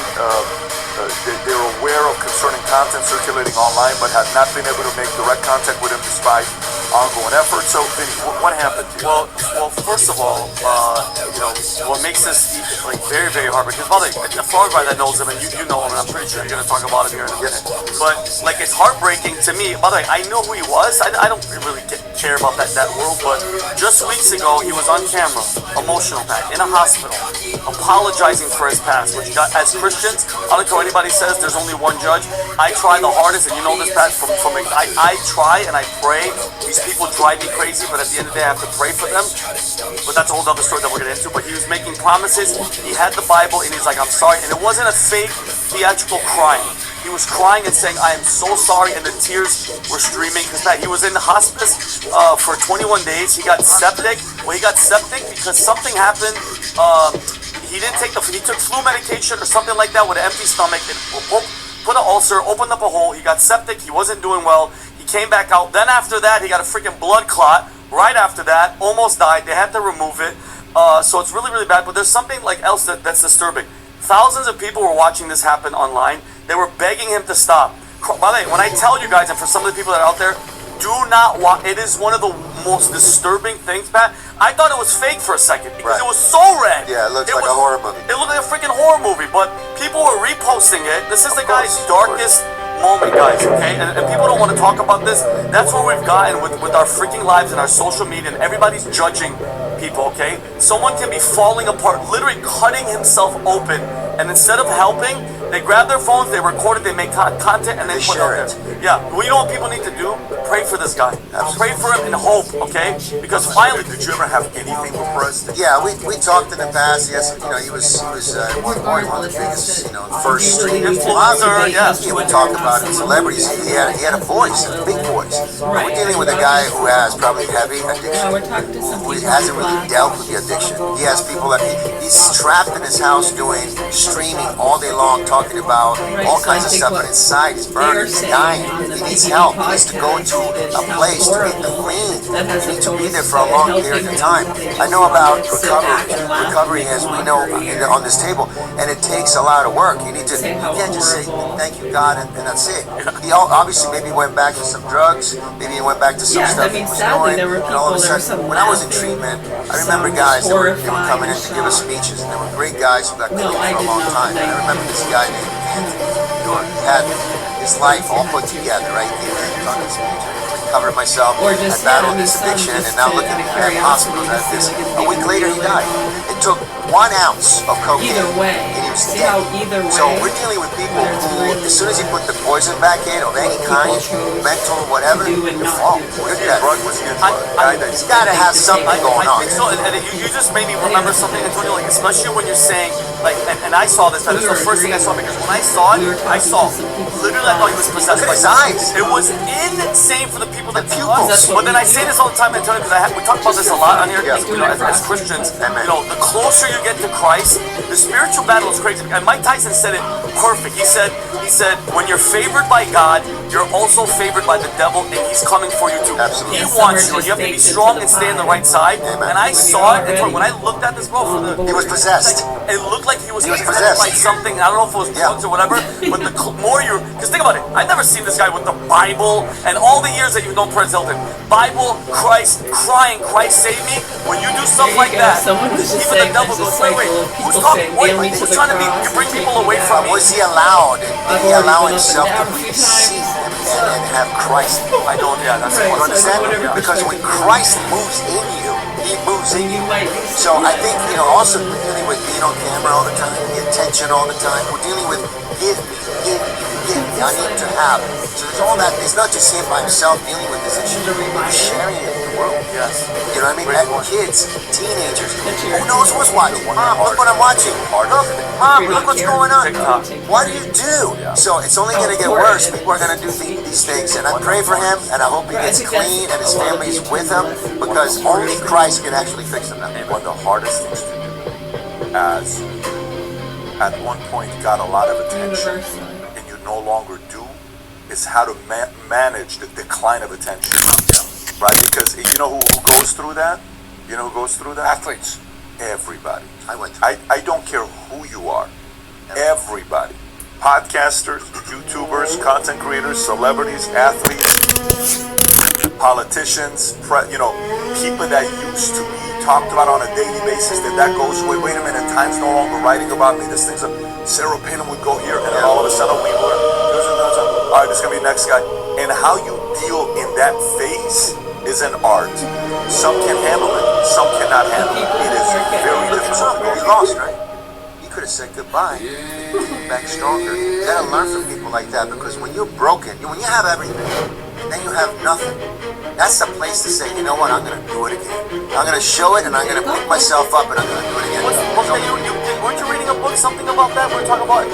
They're aware of concerning content circulating online, but have not been able to make direct contact with him despite ongoing efforts. So, Vinny, what happened here? Well, first of all, what makes this like very, very hard, because by the way, for everybody that knows him, and you know him, and I'm pretty sure you're gonna talk about him here in a minute. But like, it's heartbreaking to me. By the way, I know who he was. I don't really care about that world, but just weeks ago he was on camera, emotional pack, in a hospital, apologizing for his past. Which, as Christians, I don't care what anybody says. There's only one judge. I try the hardest, and you know this, Pat. I try and I pray. These people drive me crazy, but at the end of the day, I have to pray for them. But that's a whole other story that we're gonna get into. But he was making promises. He had the Bible, and he's like, "I'm sorry," and it wasn't a fake theatrical crying. He was crying and saying, "I am so sorry," and the tears were streaming because he was in the hospice for 21 days. He got septic. Well, he got septic because something happened. He didn't take he took flu medication or something like that with an empty stomach. It put an ulcer, opened up a hole. He got septic. He wasn't doing well. He came back out. Then after that, he got a freaking blood clot. Right after that, almost died. They had to remove it. So it's really, really bad. But there's something like else that's disturbing. Thousands of people were watching this happen online. They were begging him to stop. By the way, when I tell you guys, and for some of the people that are out there, do not watch. It is one of the most disturbing things, Pat. I thought it was fake for a second because it was so red. Yeah, it looks like a horror movie. It looked like a freaking horror movie, but people were reposting it. This is the guy's darkest moment, guys, okay? And people don't want to talk about this. That's where we've gotten with our freaking lives and our social media, and everybody's judging people, okay? Someone can be falling apart, literally cutting himself open, and instead of helping, they grab their phones, they record it, they make content, and they put it out there. Yeah, well, you know what people need to do? Pray for this guy. Pray for him in hope, okay? Because finally, did you ever have anything with Perez? Yeah, we talked in the past. Yes, he was at one point one of the biggest, first street influencer. Yeah, he would talk about celebrities. He had a voice, a big voice. We're dealing with a guy who has probably heavy addiction, who hasn't really dealt with the addiction. He has people that he's trapped in his house doing streaming all day long, talking about all kinds of stuff, but inside he's burning, he's dying. He needs help. He needs to go into a place to be clean. You need to be there for a long period of time. I know about recovery, as we know on this table, and it takes a lot of work. You can't just say thank you God and that's it. He obviously maybe went back to some drugs, maybe he went back to some stuff he was doing, and all of a sudden, when I was in treatment, I remember guys that were coming in to give us speeches, and there were great guys who got clean for a long time. And I remember this guy named Anthony, who had his life all put together right here. He was on this speech. I recovered myself, I battled this addiction, and now look at me, I have hospitals, I have this. A week later, he died. It took 1 ounce of cocaine. Either way. And he was See dead. how either way. So we're dealing with people who, as soon as he put the poison back in, of any kind, mental, whatever, you fall. Look at that. He's got to have something going I on. think so, and you just made me remember something, Antonio, like, especially when you're saying, like, and I saw this, that is the first thing I saw, because when I saw it, literally, I thought he was possessed by something. It was insane for the people that pupils. But then I say this all the time, Antonio, because we talk about this a lot on here, you know, as Christians, you know, the closer you get to Christ, the spiritual battle is crazy. And Mike Tyson said it perfect. He said, when you're favored by God, you're also favored by the devil, and he's coming for you too. Absolutely. He wants you, and you have to be strong and stay on the right side. And I saw it, and when I looked at this bro, he was possessed. It looked like he was possessed by something. I don't know if it was drugs or whatever. But the more you're, because think about it, I've never seen this guy with the Bible and all the years that you've known Perez Hilton. Bible, Christ, crying, Christ save me. When you do stuff like that, even the devil goes, wait, who's talking? Who's trying to bring people away from me? Was he allowed? Did he allow himself to receive and have Christ? I don't. Yeah, that's you understand? Because when Christ moves in you, he moves in you. So I think, you know, also we're dealing with being on camera all the time, the attention all the time. We're dealing with give me. I need to have. So there's all that. It's not just him by himself dealing with this issue. He's sharing it with the world. Yes. You know what I mean? And kids, teenagers, who knows what's watching? Mom, look what I'm watching. Look, Mom, look what's going on. What do you do? So it's only going to get worse. People are going to do these things. And I pray for him, and I hope he gets clean and his family's with him, because only Christ can actually fix him. One of the hardest things to do, as at one point got a lot of attention, and you no longer do, is how to manage the decline of attention. Right? Because you know who goes through that? You know who goes through that? Athletes. Everybody. I don't care who you are. Everybody. Podcasters, YouTubers, content creators, celebrities, athletes, politicians, people that used to be talked about on a daily basis, that goes away. Wait a minute, Time's no longer writing about me. This thing's Sarah Palin would go here, and then all of a sudden we were, all right, this is going to be the next guy. And how you deal in that phase is an art. Some can handle it, some cannot handle it. It is very difficult. He lost, right? He could have said goodbye, came back stronger. You gotta learn from people like that, because when you're broken, when you have everything, then you have nothing. That's the place to say, you know what, I'm gonna do it again. I'm gonna show it, and I'm gonna pick myself up, and I'm gonna do it again. Weren't you reading a book, something about that? We were talking about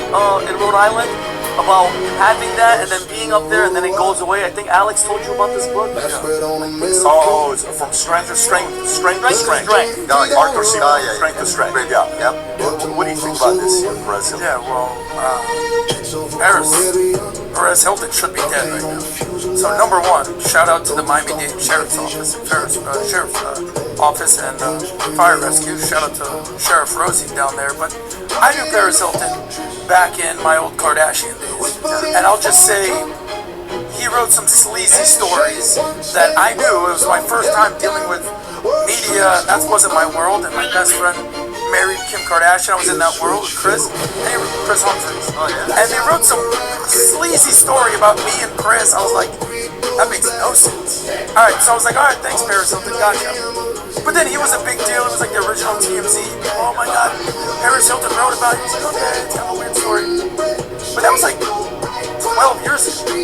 in Rhode Island, about having that and then being up there and then it goes away. I think Alex told you about this book. Oh, it's from strength to strength. Strength to strength. Arthur C. Strength to strength. Yeah. What do you think about this, Perez Hilton? Yeah, well, Perez Hilton should be dead right now. So number one, shout out to the Miami-Dade Sheriff's Office and Sheriff's Office and Fire Rescue. Shout out to Sheriff Rosie down there. But I knew Perez Hilton back in my old Kardashian days, and I'll just say he wrote some sleazy stories that I knew. It was my first time dealing with media. That wasn't my world, and my best friend married Kim Kardashian. I was in that world with Chris Humphries. And they wrote some sleazy story about me and Chris. I was like, that makes no sense. Alright, so I was like, alright, thanks, Paris Hilton, gotcha. But then he was a big deal. It was like the original TMZ. Oh my god, Paris Hilton wrote about it. He was like, okay, it's kind of a weird story. But that was like 12 years ago.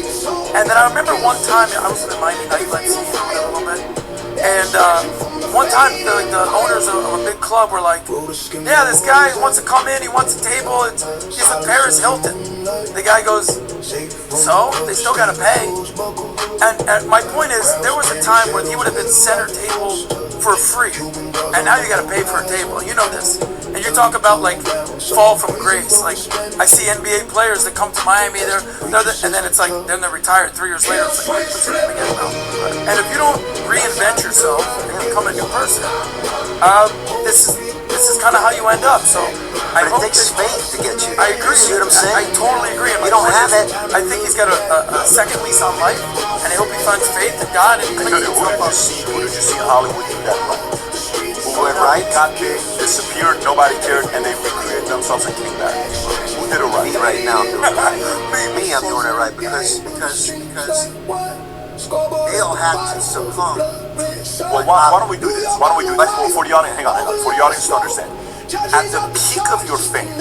And then I remember one time, I was in the Miami nightlife scene a little bit. And one time, the owners of a big club were like, yeah, this guy wants to come in, he wants a table, he's with Paris Hilton. The guy goes, so? They still gotta pay. And my point is, there was a time when he would have been center table for free. And now you gotta pay for a table, you know this. And you talk about like fall from grace. Like I see NBA players that come to Miami, and then it's like then they're retired 3 years later. It's like, what's your name again now? And if you don't reinvent yourself and become a new person, this is kind of how you end up. So I hope it takes faith to get you. I agree. See what I'm saying? I totally agree. You don't have it. I think he's got a second lease on life, and I hope he finds faith in God and cleans himself up. Who did you see in Hollywood do that? Who went right, got big, disappeared, nobody cared, and they recreated themselves and came back. Who did it right? Me right now. Me, I'm doing it right because they all have to succumb. Well, why don't we do this? For the audience, hang on. For the audience to understand, At the peak of your fame,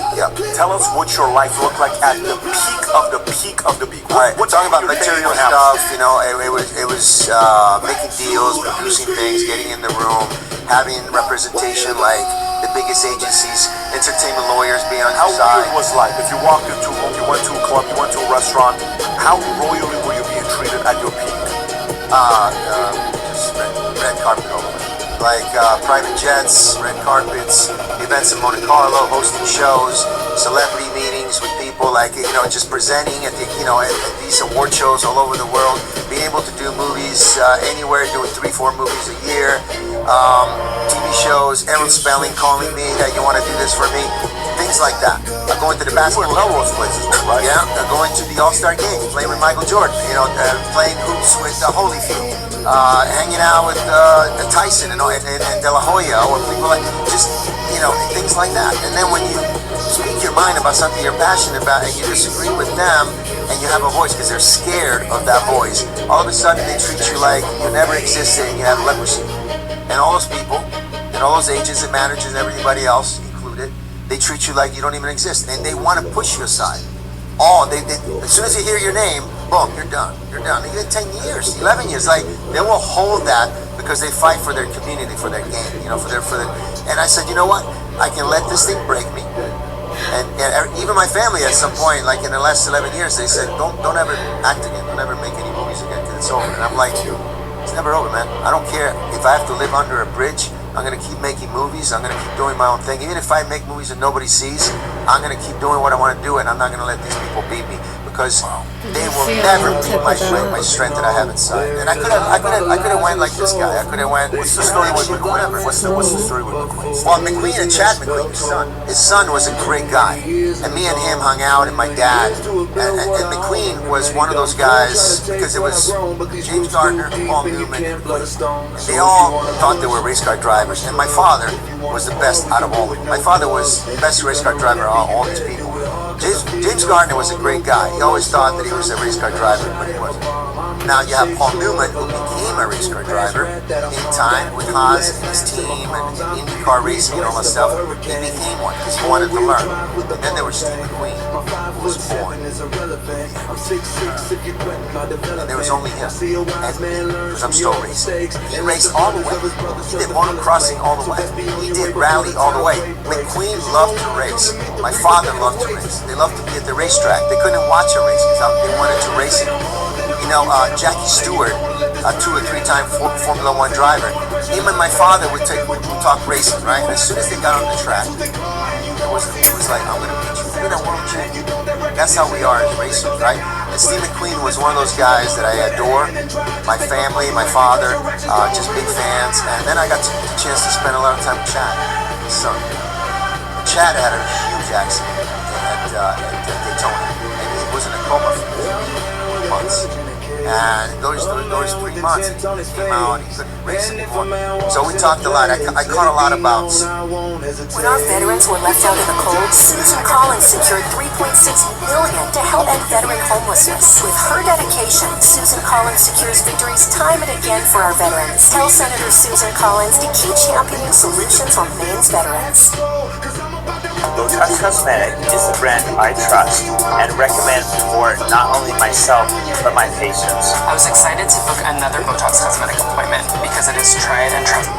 tell us what your life looked like at the peak of the peak of the peak. All right, we're talking about material stuff. You know, it was making deals, producing things, getting in the room, having representation like the biggest agencies, entertainment lawyers being on your side. How was life? If you walked into a room, you went to a club, you went to a restaurant, how royally were you being treated at your peak? Just red carpet over it. Like private jets, red carpets, events in Monte Carlo, hosting shows, celebrity meetings with people, like, you know, just presenting at the, you know, at these award shows all over the world, being able to do movies anywhere, doing 3-4 movies a year, TV shows, Aaron Spelling calling me, hey, you want to do this for me? Things like that. Going to the basketball Melrose places, right? Yeah, going to the All-Star game, playing with Michael Jordan, you know, playing hoops with Holyfield, hanging out with Tyson and De La Hoya, or people like, just, you know, things like that. And then when you speak your mind about something you're passionate about and you disagree with them and you have a voice because they're scared of that voice, all of a sudden they treat you like you never existed and you have leprosy. And all those people and all those agents and managers and everybody else included, they treat you like you don't even exist, and they want to push you aside. As soon as they hear your name, boom, you're done. You're done. You get 10 years, 11 years. Like, they will hold that because they fight for their community, for their game, you know, for their. And I said, you know what? I can let this thing break me. And even my family at some point, like in the last 11 years, they said, don't ever act again. Don't ever make any movies again because it's over. And I'm like, it's never over, man. I don't care if I have to live under a bridge. I'm going to keep making movies. I'm going to keep doing my own thing. Even if I make movies and nobody sees, I'm going to keep doing what I want to do, and I'm not going to let these people beat me because they will never beat my strength that I have inside. And I could have went like this guy. I could have went. What's the story with McQueen? What's the story with McQueen? Well, McQueen and Chad McQueen, his son was a great guy, and me and him hung out, and my dad. And McQueen was one of those guys because it was James Gardner, Paul Newman, and they all thought they were race car drivers. And my father was the best out of all of them. My father was the best race car driver out of all these people. James Gardner was a great guy. He always thought that he was a race car driver, but he wasn't. Now you have Paul Newman, who became a race car driver in time with Haas and his team and IndyCar racing and all that stuff. He became one because he wanted to learn. And then there was Steve McQueen, who was born. And there was only him and me, because I'm still racing. He raced all the way. He did motocrossing all the way. He did rally all the way. McQueen loved to race. My father loved to race. They loved to be at the racetrack. They couldn't watch a race because they wanted to race it. You know, Jackie Stewart, a 2 or 3 time Formula 1 driver, him and my father would talk racing, right? And as soon as they got on the track, it was like, I'm going to beat you. You're that world champion. That's how we are as racers, right? And Steve McQueen was one of those guys that I adore. My family, my father, just big fans. And then I got the chance to spend a lot of time with Chad, his son. Chad had a huge accident at Daytona, and he was in a coma for 3 months. And those 3 months, he came out, he couldn't race anymore. So we talked a lot. I caught a lot about. When our veterans were left out in the cold, Susan Collins secured $3.6 million to help end veteran homelessness. With her dedication, Susan Collins secures victories time and again for our veterans. Tell Senator Susan Collins to keep championing solutions for Maine's veterans. Botox Cosmetic is the brand I trust and recommend for not only myself, but my patients. I was excited to book another Botox Cosmetic appointment because it is tried and trusted.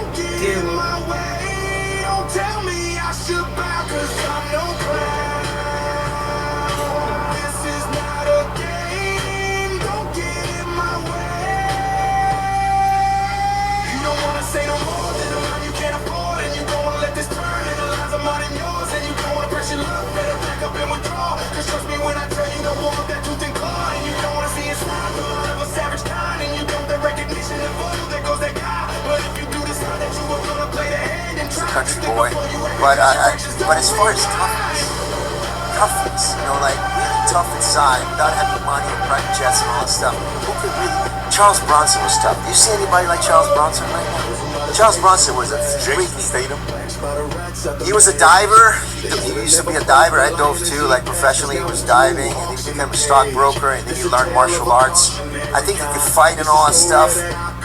Country boy, but as far as toughness, you know, like really tough inside, without having money and private jets and all that stuff. Who could really? Charles Bronson was tough. Do you see anybody like Charles Bronson right now? Charles Bronson was a freaky. He was a diver. He used to be a diver. I dove too, like professionally. He was diving, and he became a stockbroker, and then he learned martial arts. I think he could fight and all that stuff.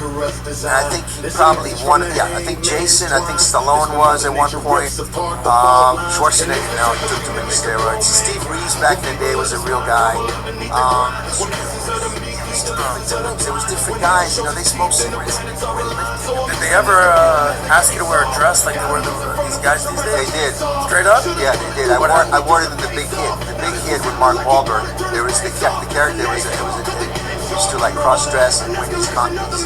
And I think he probably won. Yeah, I think Jason. I think Stallone was at one point. Schwarzenegger, now he took too many steroids. Steve Reeves back in the day was a real guy. There was different guys. They smoked cigarettes. Did they ever ask you to wear a dress like they wear these guys these days? They did. Straight up? Yeah, they did. I wore it in The Big Hit. The Big Hit with Mark Wahlberg. There was the character. He used to like cross-dress and win these contests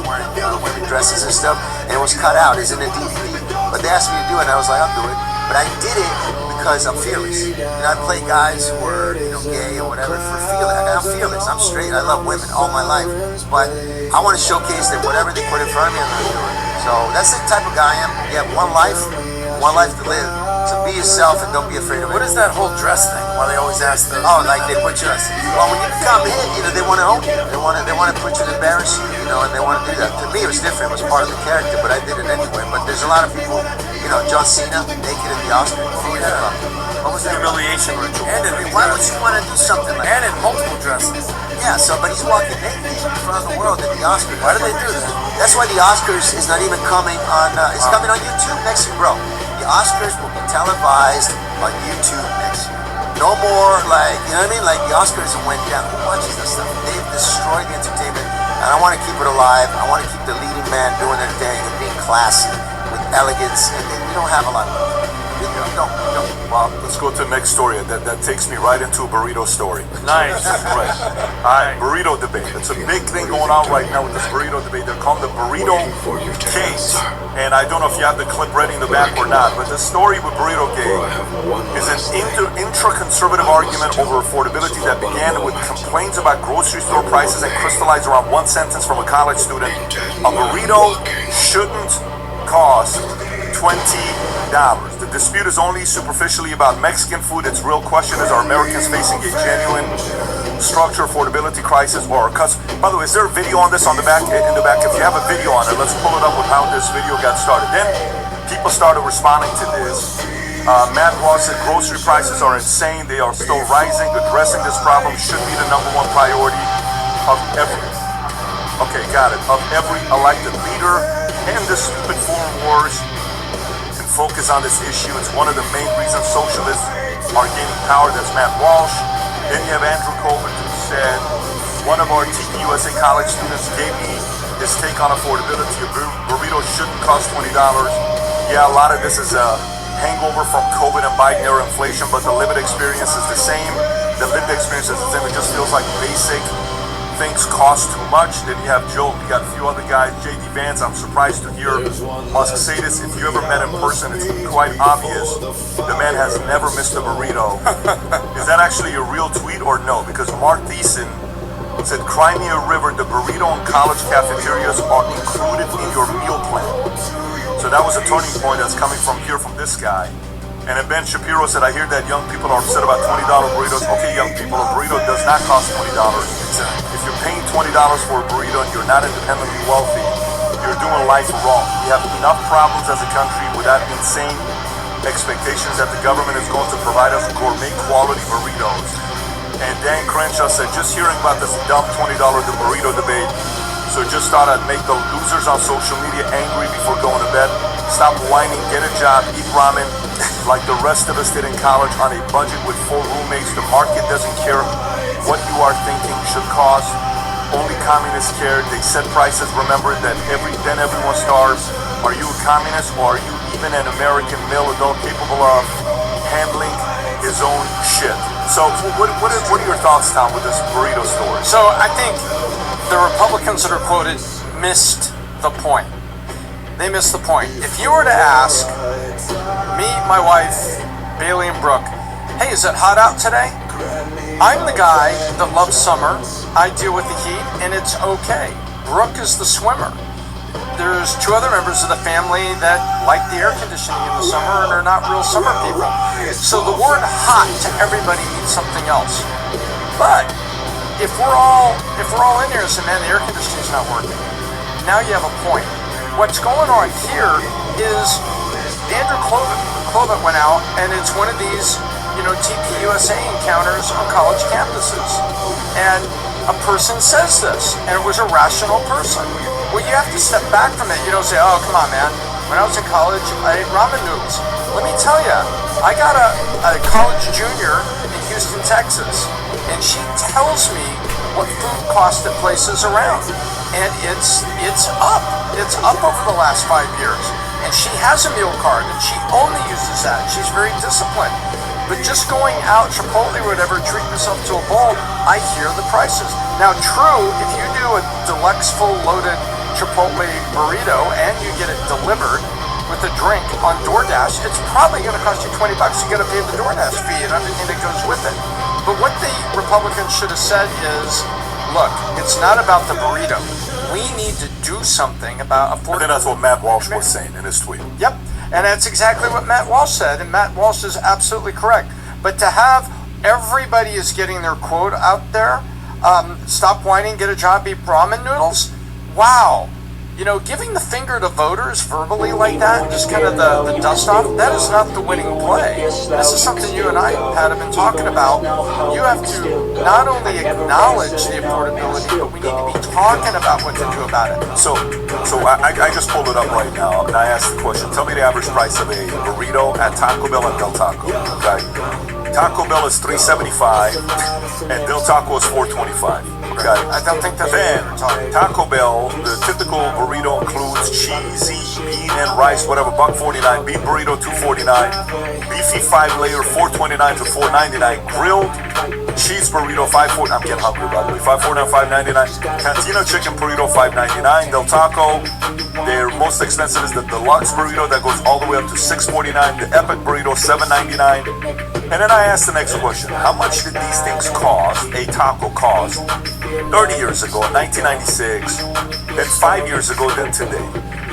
wearing women dresses and stuff. And it was cut out. It's in a DVD. But they asked me to do it, and I was like, I'll do it. But I did it because I'm fearless. I play guys who are gay or whatever for fearless. I'm fearless. I'm straight. I love women all my life. But I want to showcase that whatever they put in front of me, I'm going to do it. So that's the type of guy I am. You have one life to live. So be yourself and don't be afraid of it. What is that whole dress thing? Why they always ask those? Oh, like they put you. Well, when you become hit, they want to own you. They want to put you to embarrass you, and they want to do that. To me, it was different. It was part of the character, but I did it anyway. But there's a lot of people, John Cena naked at the Oscars. What was that? Humiliation ritual. Why would you want to do something like that? And in multiple dresses. Yeah, but he's walking naked in front of the world at the Oscars. Why do they do that? That's why the Oscars is not even coming on. It's coming on YouTube next year, bro. The Oscars will be televised on YouTube next year. No more you know what I mean? Like the Oscars went down. Who watches this stuff? They've destroyed the entertainment, and I want to keep it alive. I want to keep the leading man doing their thing and being classy with elegance. And we don't have a lot of it. We don't. Well, let's go to the next story. That takes me right into a burrito story. Nice. Right. Burrito debate. It's a big thing going on right now with this burrito debate. They're called the burrito case. And I don't know if you have the clip ready in the back or not, but the story with Burrito Gate is an intra-conservative argument over affordability that began with complaints about grocery store prices and crystallized around one sentence from a college student. A burrito shouldn't cost $20. The dispute is only superficially about Mexican food. Its real question is, are Americans facing a genuine structural affordability crisis or a cuts? By the way, is there a video on this in the back? If you have a video on it, let's pull it up with how this video got started. Then people started responding to this. Matt Ross said grocery prices are insane. They are still rising. Addressing this problem should be the #1 priority of every elected leader. And the stupid foreign wars focus on this issue. It's one of the main reasons socialists are gaining power. That's Matt Walsh. Then you have Andrew Colbert, who said, one of our TPUSA college students gave me his take on affordability. A burrito shouldn't cost $20. Yeah, a lot of this is a hangover from COVID and Biden-era inflation, but the lived experience is the same. It just feels like basic things cost too much. Then you have Joe, you got a few other guys, JD Vance. I'm surprised to hear Musk say this. If you ever met in person, it's quite obvious the man has never missed a burrito. Is that actually a real tweet or no? Because Mark Thiessen said, Crimea River, the burrito and college cafeterias are included in your meal plan. So that was a turning point that's coming from this guy. And then Ben Shapiro said, I hear that young people are upset about $20 burritos. Okay, young people, a burrito does not cost $20. If you're paying $20 for a burrito and you're not independently wealthy, you're doing life wrong. We have enough problems as a country without insane expectations that the government is going to provide us gourmet quality burritos. And Dan Crenshaw said, just hearing about this dumb $20 burrito debate, so just thought I'd make the losers on social media angry before going to bed. Stop whining, get a job, eat ramen like the rest of us did in college on a budget with 4 roommates. The market doesn't care what you are thinking should cost. Only communists care. They set prices. Remember that then everyone starves. Are you a communist, or are you even an American male adult capable of handling his own shit? So what are your thoughts, Tom, with this burrito story? So I think the Republicans that are quoted missed the point. They missed the point. If you were to ask me, my wife, Bailey, and Brooke, hey, is it hot out today? I'm the guy that loves summer. I deal with the heat, and it's okay. Brooke is the swimmer. There's 2 other members of the family that like the air conditioning in the summer and are not real summer people. So the word hot to everybody means something else. But if we're all in here and say, man, the air conditioning's not working, now you have a point. What's going on here is Andrew Clovet went out, and it's one of these, TPUSA encounters on college campuses. And a person says this, and it was a rational person. Well, you have to step back from it. You don't say, oh, come on, man. When I was in college, I ate ramen noodles. Let me tell you, I got a college junior in Houston, Texas, and she tells me what food costs at places around. And it's up. It's up over the last 5 years. And she has a meal card, and she only uses that. She's very disciplined. But just going out, Chipotle or whatever, treating yourself to a bowl, I hear the prices. Now, true, if you do a deluxe full loaded Chipotle burrito and you get it delivered with a drink on DoorDash, it's probably going to cost you $20. You got to pay the DoorDash fee and everything that goes with it. But what the Republicans should have said is, look, it's not about the burrito. We need to do something about affordable. I think that's what Matt Walsh was saying in his tweet. Yep, and that's exactly what Matt Walsh said, and Matt Walsh is absolutely correct. But to have everybody is getting their quote out there, stop whining, get a job, eat ramen noodles, wow. You know, giving the finger to voters verbally like that, just kind of the dust off, that is not the winning play. This is something you and I, Pat, have been talking about. You have to not only acknowledge the affordability, but we need to be talking about what to do about it. So I just pulled it up right now, and I asked the question, tell me the average price of a burrito at Taco Bell and Del Taco, okay? Taco Bell is $3.75, and Del Taco is $4.25. Okay. I don't think that's then Taco Bell, the typical burrito includes cheesy bean and rice, whatever, $1.49. Beef burrito $2.49. Beefy 5-layer $4.29 to $4.99. Grilled cheese burrito $5.49. I'm getting hungry by the way. $5.49, $5.99. Cantina chicken burrito $5.99. Del Taco, their most expensive is the deluxe burrito that goes all the way up to $6.49. The epic burrito $7.99. And then I asked the next question: how much did these things cost? A taco cost 30 years ago, in 1996, then 5 years ago, then today.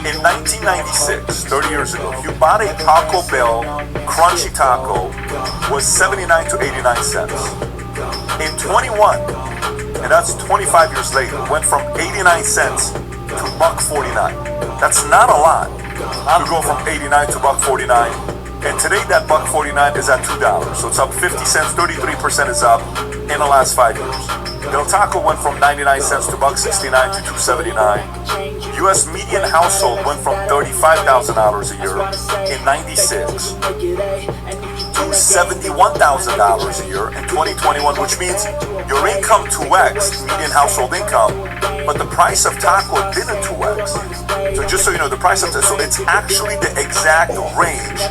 In 1996, 30 years ago, if you bought a Taco Bell crunchy taco, was 79 to 89 cents. In 21, and that's 25 years later, went from 89 cents to $1.49. That's not a lot. To go from 89 to $1.49. And today that $1.49 is at $2. So it's up 50 cents, 33% is up in the last 5 years. Del Taco went from 99 cents to $1.69 to $2.79. U.S. median household went from $35,000 a year in 96 to $71,000 a year in 2021, which means your income 2x, median household income, but the price of taco didn't 2x. So just so you know, the price of so it's actually the exact range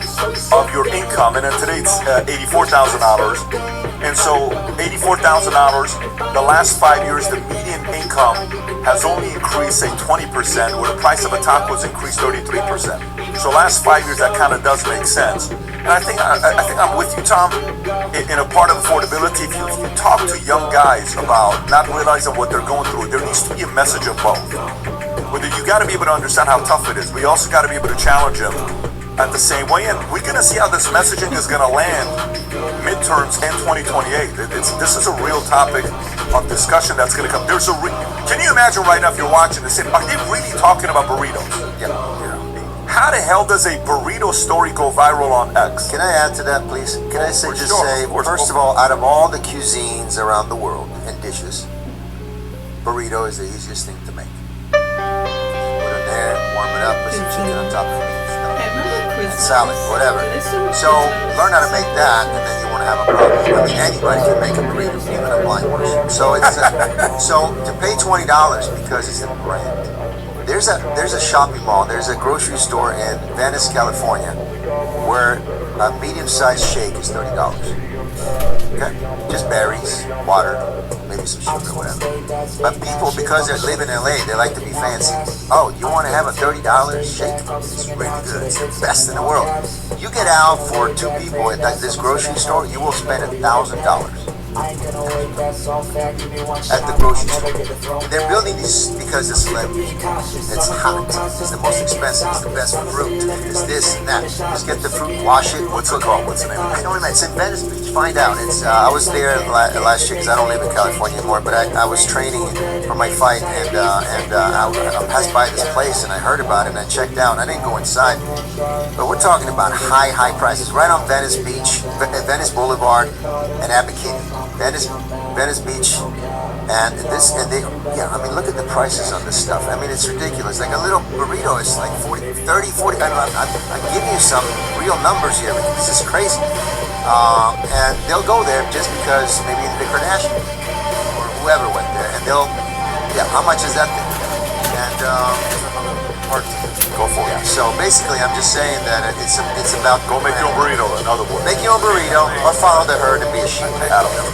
of your income, and then today it's $84,000. And so $84,000, the last 5 years, the median income has only increased, say, 20%, where the price of a taco has increased 33%. So last 5 years, that kind of does make sense. And I think I'm with you, Tom, in a part of affordability. If you talk to young guys about not realizing what they're going through, there needs to be a message of both. Whether you got to be able to understand how tough it is, but you also got to be able to challenge them at the same way. And we're going to see how this messaging is going to land midterms and 2028. This is a real topic of discussion that's going to come. Can you imagine right now if you're watching this, are they really talking about burritos? Yeah. How the hell does a burrito story go viral on X? Can I add to that, please? Can I say, first of all, out of all the cuisines around the world and dishes, burrito is the easiest thing to make. Put it there, warm it up, put some chicken on top of it, and salad, whatever. So learn how to make that, and then you won't have a problem. I mean, anybody can make a burrito, even a blind person. So it's so to pay $20 because it's a brand. There's a shopping mall, there's a grocery store in Venice, California, where a medium-sized shake is $30. Okay? Just berries, water, maybe some sugar, whatever. But people, because they live in LA, they like to be fancy. Oh, you want to have a $30 shake? It's really good. It's the best in the world. You get out for two people at this grocery store, you will spend $1,000. At the grocery store. They're building these because it's celebrity. It's hot. It's the most expensive. It's the best fruit. It's this and that. Just get the fruit, wash it. What's it called? What's the name? I don't remember. It's in Venice Beach. Find out. It's I was there last year because I don't live in California anymore. But I was training for my fight, and I passed by this place and I heard about it and I checked out. I didn't go inside, but we're talking about high prices right on Venice Beach, Venice Boulevard, and Abbot Kinney. Venice Beach, and I mean, look at the prices on this stuff. I mean, it's ridiculous. Like a little burrito is like 40. I'm giving you some real numbers here because this is crazy. And they'll go there just because maybe the Kardashian or whoever went there, and how much is that thing? And go for it. So basically, I'm just saying that it's about go make your own burrito. In other words, make your own burrito or follow the herd and be a sheep. I don't know.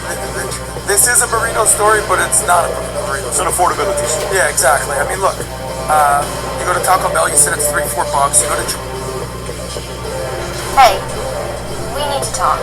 This is a burrito story, but it's not a burrito. It's an affordability story. Yeah, exactly. I mean, look, you go to Taco Bell, you said it's $3-4. You go to Hey, we need to talk.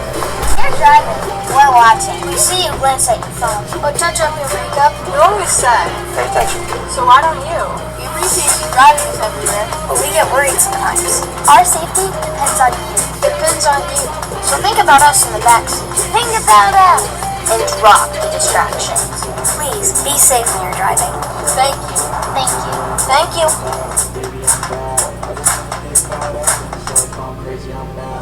You're driving. We're watching. We see you glance at your phone or touch up your makeup. You always say. Pay attention. So why don't you? We repeat driving is everywhere, but we get worried sometimes. Our safety depends on you. Depends on you. So think about us in the backseat. Think about us. And drop the distractions. Please, be safe when you're driving. Thank you. Thank you. Thank you.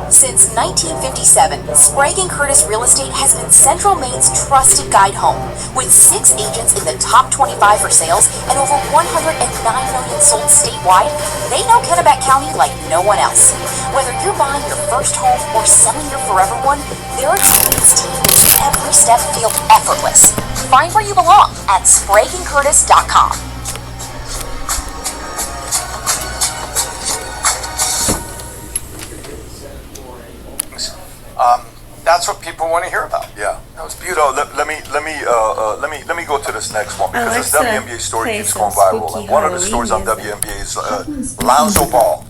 Since 1957, Sprague & Curtis Real Estate has been Central Maine's trusted guide home. With 6 agents in the top 25 for sales and over 109 million sold statewide, they know Kennebec County like no one else. Whether you're buying your first home or selling your forever one, their experienced team makes every step feel effortless. Find where you belong at SpragueandCurtis.com. That's what people want to hear about. Yeah. That was beautiful. So let me go to this next one because this Alexa, WNBA story play keeps some going viral. spooky And one of the stories on Halloween WNBA is Lonzo Ball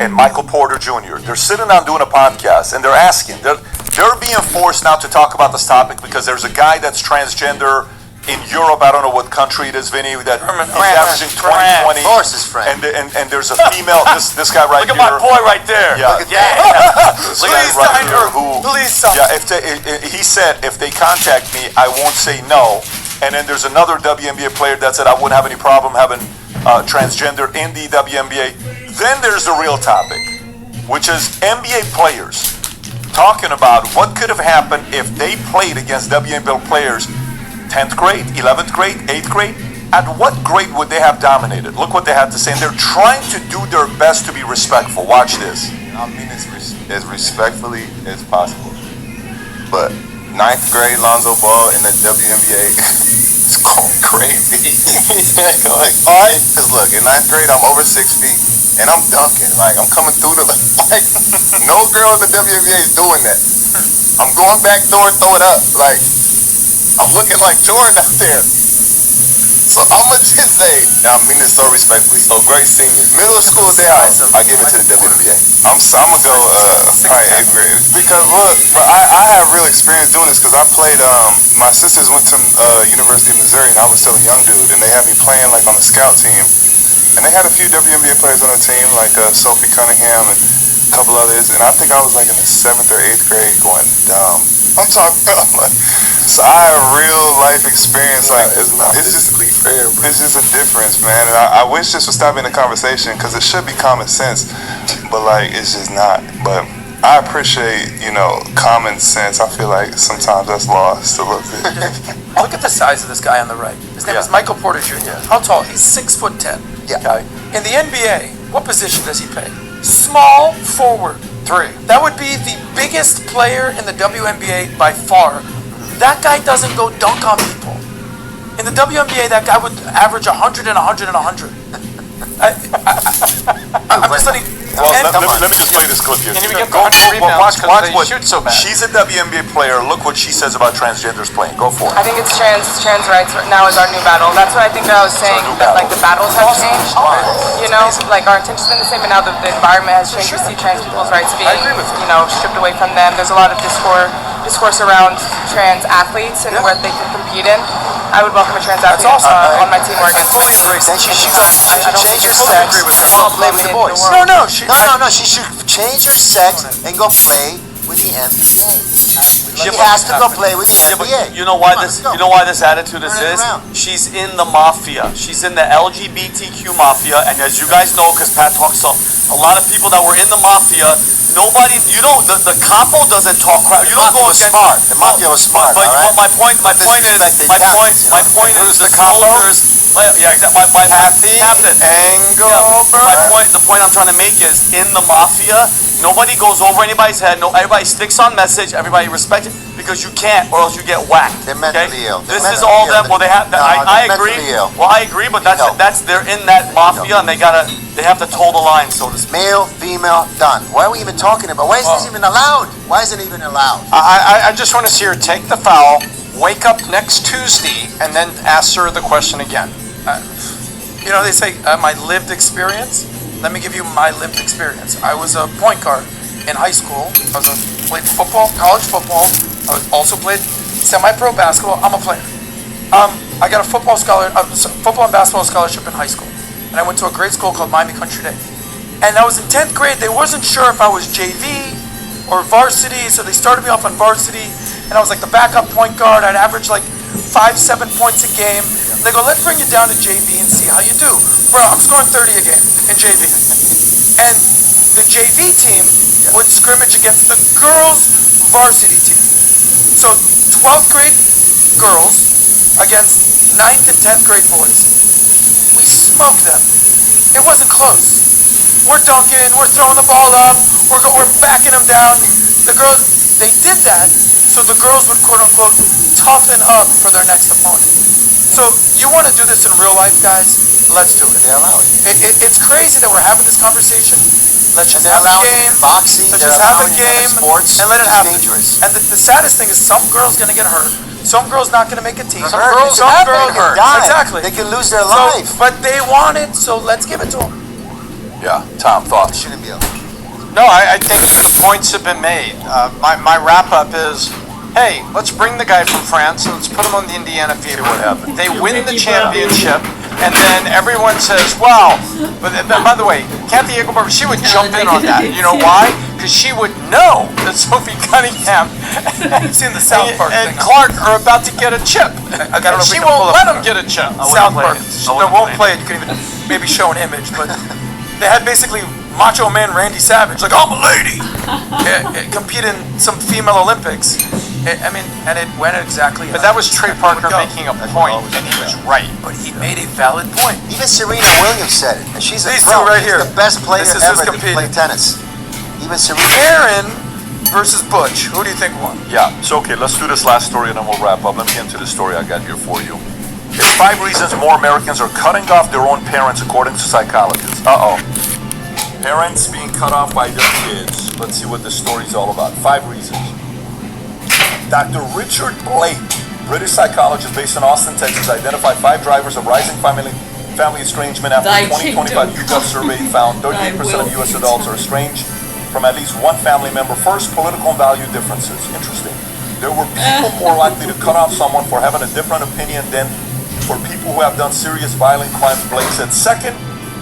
and Michael Porter Jr. They're sitting down doing a podcast and they're asking. They're being forced now to talk about this topic because there's a guy that's transgender in Europe. I don't know what country it is, Vinny. That he's averaging 2020. Of course, his friend. And there's a female. This guy right Look here. at my boy right there. Yeah. This guy Please right sign here her. who- Please sign. Yeah, he said if they contact me, I won't say no. And then there's another WNBA player that said I wouldn't have any problem having transgender in the WNBA. Then there's the real topic, which is NBA players talking about what could have happened if they played against WNBA players 10th grade, 11th grade, 8th grade. At what grade would they have dominated? Look what they had to say. And they're trying to do their best to be respectful. Watch this. I mean, as respectfully as possible. But 9th grade Lonzo Ball in the WNBA is going crazy. Like, alright? Because look, in 9th grade, I'm over 6 feet and I'm dunking. Like, I'm coming through the, like, no girl in the WNBA is doing that. I'm going back door and throw it up. Like, I'm looking like Jordan out there. So I'ma just say, I mean this so respectfully. So great seniors, middle school down, I give it to the WNBA. I'ma go probably 8th grade because look, bro, I have real experience doing this because I played. My sisters went to University of Missouri and I was still a young dude, and they had me playing like on the scout team, and they had a few WNBA players on the team like Sophie Cunningham and a couple others, and I think I was like in the 7th or 8th grade going dumb. I'm talking about like, so I have real life experience. Like it's just fair, bro. It's just a difference, man. And I wish this would stop being a conversation because it should be common sense, but like it's just not. But I appreciate common sense. I feel like sometimes that's lost a little bit. Look at the size of this guy on the right. His name is Michael Porter Jr. How tall? He's 6'10". Yeah. Okay. In the NBA, what position does he play? Small forward. 3. That would be the biggest player in the WNBA by far. That guy doesn't go dunk on people. In the WNBA, that guy would average 100 and 100 and 100. I'm just letting. Well, let me just play this clip here. And you get 100 rebounds because they shoot so bad. She's a WNBA player. Look what she says about transgenders playing. Go for it. I think it's trans rights now is our new battle. That's what I think I was saying, that like the battles have changed. You know, like our intention's been the same, but now the environment has changed. We see trans people's rights being, stripped away from them. There's a lot of discourse around trans athletes and what they can compete in. I would welcome a trans athlete on my team right now. Then she should change her sex and go play with the boys. No. She should change her sex and go play with the NBA. She has to go play with the NBA. You know why this attitude is this? She's in the mafia. She's in the LGBTQ mafia, and as you guys know, because Pat talks a lot of people that were in the mafia, nobody, you don't, the capo doesn't talk crap. You don't go against. Smart. The mafia was smart. But, all right? but my point is, the soldiers. Yeah, exactly. My Captain. The point I'm trying to make is, in the mafia, nobody goes over anybody's head. No, everybody sticks on message. Everybody respects it, because you can't, or else you get whacked. They're mentally ill. This is all them. Well, they have. I agree. Well, I agree, but that's they're in that mafia, and they have to toe the line, so to speak. Male, female, done. Why are we even talking about? Why is this even allowed? Why is it even allowed? I just want to see her take the foul, wake up next Tuesday, and then ask her the question again. You know, they say my lived experience. Let me give you my lived experience. I was a point guard in high school. Played football, college football. I also played semi-pro basketball. I'm a player. I got a football and basketball scholarship in high school, and I went to a great school called Miami Country Day. And I was in 10th grade. They wasn't sure if I was JV or varsity, so they started me off on varsity, and I was like the backup point guard. I'd average like 5-7 points a game. And they go, let's bring you down to JV and see how you do. Bro, I'm scoring 30 a game in JV. And the JV team would scrimmage against the girls' varsity team. So 12th grade girls against 9th and 10th grade boys. We smoked them. It wasn't close. We're dunking, we're throwing the ball up, we're backing them down. The girls, they did that so the girls would quote unquote toughen up for their next opponent. So you want to do this in real life, guys? Let's do it. They allow it. It's crazy that we're having this conversation. Let's just have a game. Boxing. Let's just have a game sports, and let it happen. Dangerous. And the saddest thing is, some girls gonna get hurt. Some girls not gonna make a team. Some girls hurt. Exactly. They can lose their life. But they want it, so let's give it to them. Yeah, Tom, thoughts? Shouldn't be No, I think points have been made. My wrap up is, hey, let's bring the guy from France and let's put him on the Indiana Fever. What happened? They win the championship, and then everyone says, wow. But by the way, Kathy Egelberg, she would jump in on that. You know why? Because she would know that Sophie Cunningham seen the South Park and thing. Clark are about to get a chip. I don't know if She we can pull won't up let them get a chip. South Park. No, won't play it. You can even maybe show an image, but they had basically Macho Man Randy Savage, like, I'm a lady, compete in some female Olympics. I mean, and it went exactly. But that was Trey Parker making a point, and he was right. But he made a valid point. Even Serena Williams said it. And she's These two right here. the best player This is ever who's to play tennis. Even Serena. Aaron versus Butch. Who do you think won? Yeah, so okay, let's do this last story and then we'll wrap up. Let me get into the story I got here for you. It's 5 reasons more Americans are cutting off their own parents, according to psychologists. Parents being cut off by their kids. Let's see what this story's all about. 5 reasons. Dr. Richard Blake, British psychologist based in Austin, Texas, identified 5 drivers of rising family estrangement after the 2025 YouGov survey found 38% of U.S. adults are estranged from at least one family member. First, political and value differences. Interesting. There were people more likely to cut off someone for having a different opinion than for people who have done serious violent crimes, Blake said. Second,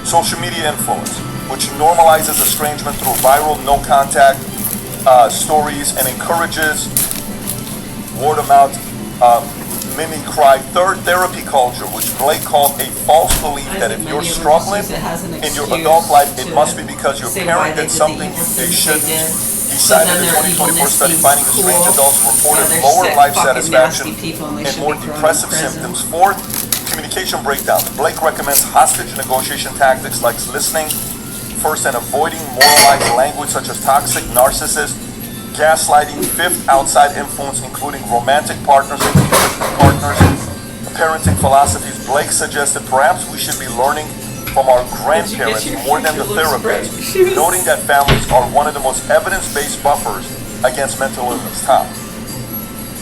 social media influence, which normalizes estrangement through viral, no-contact stories and encourages word-of-mouth mimicry. Third, therapy culture, which Blake called a false belief that if you're struggling in your adult life, it must be because your parent did something they shouldn't. He cited a 2024 study finding estranged adults reported lower life satisfaction and more depressive symptoms. Fourth, communication breakdown. Blake recommends hostage negotiation tactics like listening first and avoiding moralized language such as toxic, narcissist, gaslighting. Fifth, outside influence, including romantic partners and partners, parenting philosophies. Blake suggested perhaps we should be learning from our grandparents more than the therapists, noting that families are one of the most evidence-based buffers against mental illness. Tom?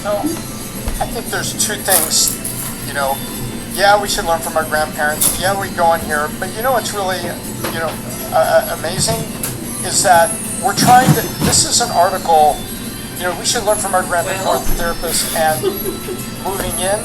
No, I think there's 2 things, yeah, we should learn from our grandparents. Yeah, we go in here, but what's really, amazing is that we're trying to, this is an article, we should learn from our grandparents or therapists and moving in,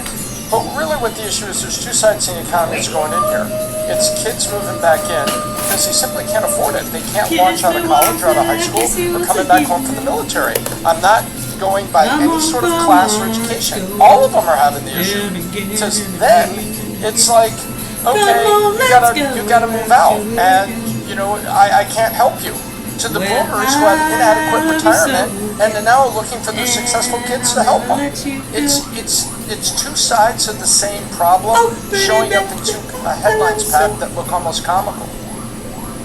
but really what the issue is, there's 2 sides to the economy that's going in here. It's kids moving back in because they simply can't afford it. They can't launch out of college or out of high school or coming back home from the military. I'm not going by any sort of class or education. All of them are having the issue. Because then it's like, okay, you gotta move out, and I can't help you. to the boomers who had inadequate retirement and are now looking for their successful kids to help them. It's two sides of the same problem showing up in two headlines, Pat, that look almost comical.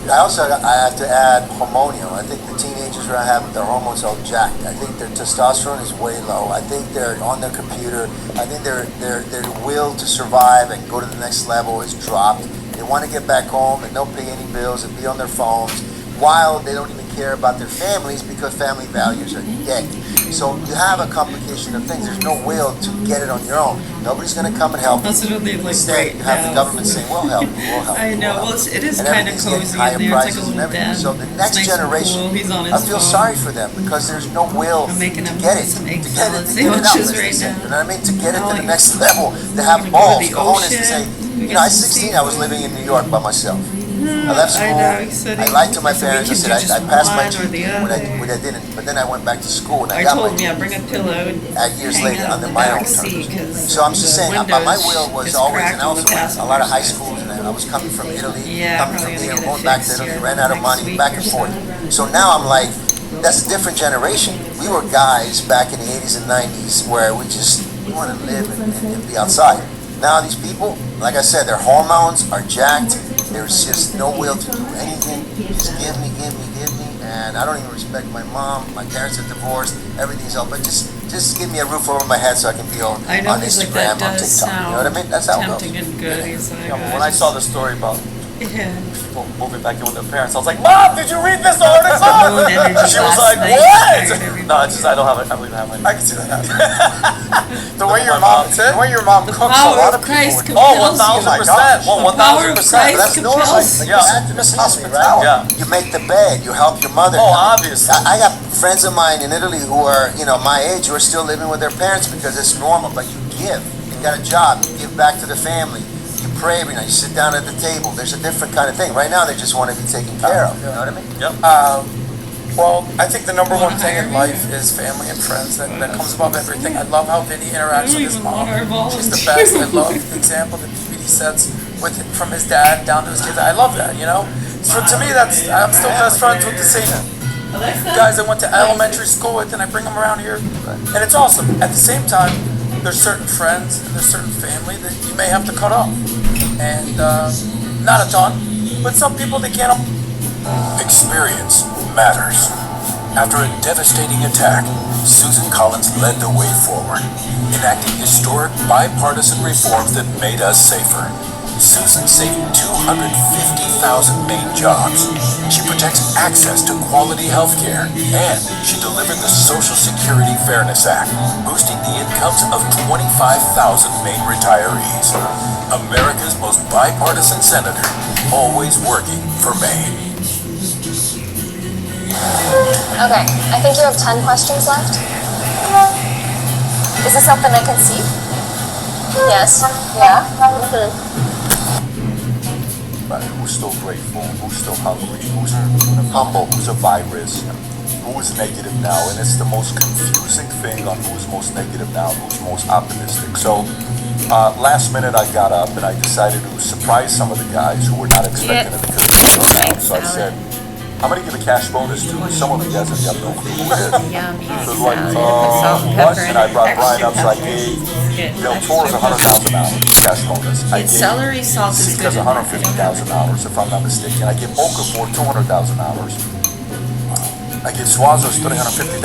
I have to add hormonial. I think the teenagers right have their hormones all jacked. I think their testosterone is way low. I think they're on their computer. I think their will to survive and go to the next level is dropped. They want to get back home and don't pay any bills and be on their phones, while they don't even care about their families because family values are dead. So you have a complication of things. There's no will to get it on your own. Nobody's going to come and help you. That's what they like. Instead, you have the government saying, "We'll help you. We'll help you." I know. Well, it is and kind of everything's cozy getting in higher there. It's prices like a and little everything. den. So the It's next nice and generation, cool. He's on his I feel phone. sorry for them because there's no will I'm making to him get it, some to egg get it, salad to get it out. sandwiches as they right say. now. You know what I mean? To get it to Like, the next level, to have gonna go to balls, the cojones to ocean. say, We you know, get at some 16, I was living in New York by myself. I left school. I know, he said I he- lied to my he said we parents. I could said do I just passed my one or the GED when other. I didn't. But then I went back to school and I I got told my him, yeah, bring a pillow and years hang later out under in the my back own seat, terms. 'cause So I'm just saying, the my windows will was is always, cracked and I on also the went a lot of high passengers. schools, and I was coming from Italy, Yeah, coming probably from gonna here, get it going back to fixed Italy, here ran out of next money, week back or and forth. something. So now I'm like, that's a different generation. We were guys back in the 80s and 90s where we want to live and be outside. Now these people, like I said, their hormones are jacked. There's just no will to do anything. Just give me. And I don't even respect my mom. My parents are divorced. Everything's open. Just give me a roof over my head so I can be on I know he's like, Instagram, that on does TikTok. You know what I mean? That's how it goes. tempting and good. He's like, Yeah, but when I saw the story about yeah. people moving back in with their parents, I was like, Mom, did you read this article? Moon energy She was last like, night what? fired everybody. No, it's just I don't have it. I believe I have it. I can see that happening. The way your mom cooks, a power lot of of Christ people. compels Oh, you. 1000%. Well, The power of 1000%. Christ That's normal. compels you. Yeah. Miss Hospitality. Yeah. You make the bed. You help your mother. Oh, obviously. I got friends of mine in Italy who are, my age, who are still living with their parents because it's normal. But you give. You got a job. You give back to the family. You pray every night. You sit down at the table. There's a different kind of thing. Right now, they just want to be taken care of. You know what I mean? Yep. Well, I think the number one thing in life is family and friends. That comes above everything. I love how Vinny interacts with his mom. She's the best. I love the example that BBD sets from his dad down to his kids. I love that, So to me, I'm still best friends with the same guys I went to elementary school with, and I bring them around here. And it's awesome. At the same time, there's certain friends and there's certain family that you may have to cut off. And not a ton, but some people they can't. Experience matters. After a devastating attack, Susan Collins led the way forward, enacting historic bipartisan reforms that made us safer. Susan saved 250,000 Maine jobs. She protects access to quality health care, and she delivered the Social Security Fairness Act, boosting the incomes of 25,000 Maine retirees. America's most bipartisan senator, always working for Maine. Okay, I think you have 10 questions left. Is this something I can see? Yes. Yeah? But who's still grateful? Who's still hungry? Who's humble? Who's a virus? Who is negative now? And it's the most confusing thing on who's most negative now, who's most optimistic. So last minute I got up and I decided to surprise some of the guys who were not expecting it because of the turnout. So I said, I'm going to give a cash bonus to some of the guys that got no clue who did. So like, what? And I brought Brian up, so I gave Del Toro's $100,000 cash bonus. I gave Celery salt is good. Sika's $150,000, if I'm not mistaken. I gave Okafor $200,000. I gave Suazo's $350,000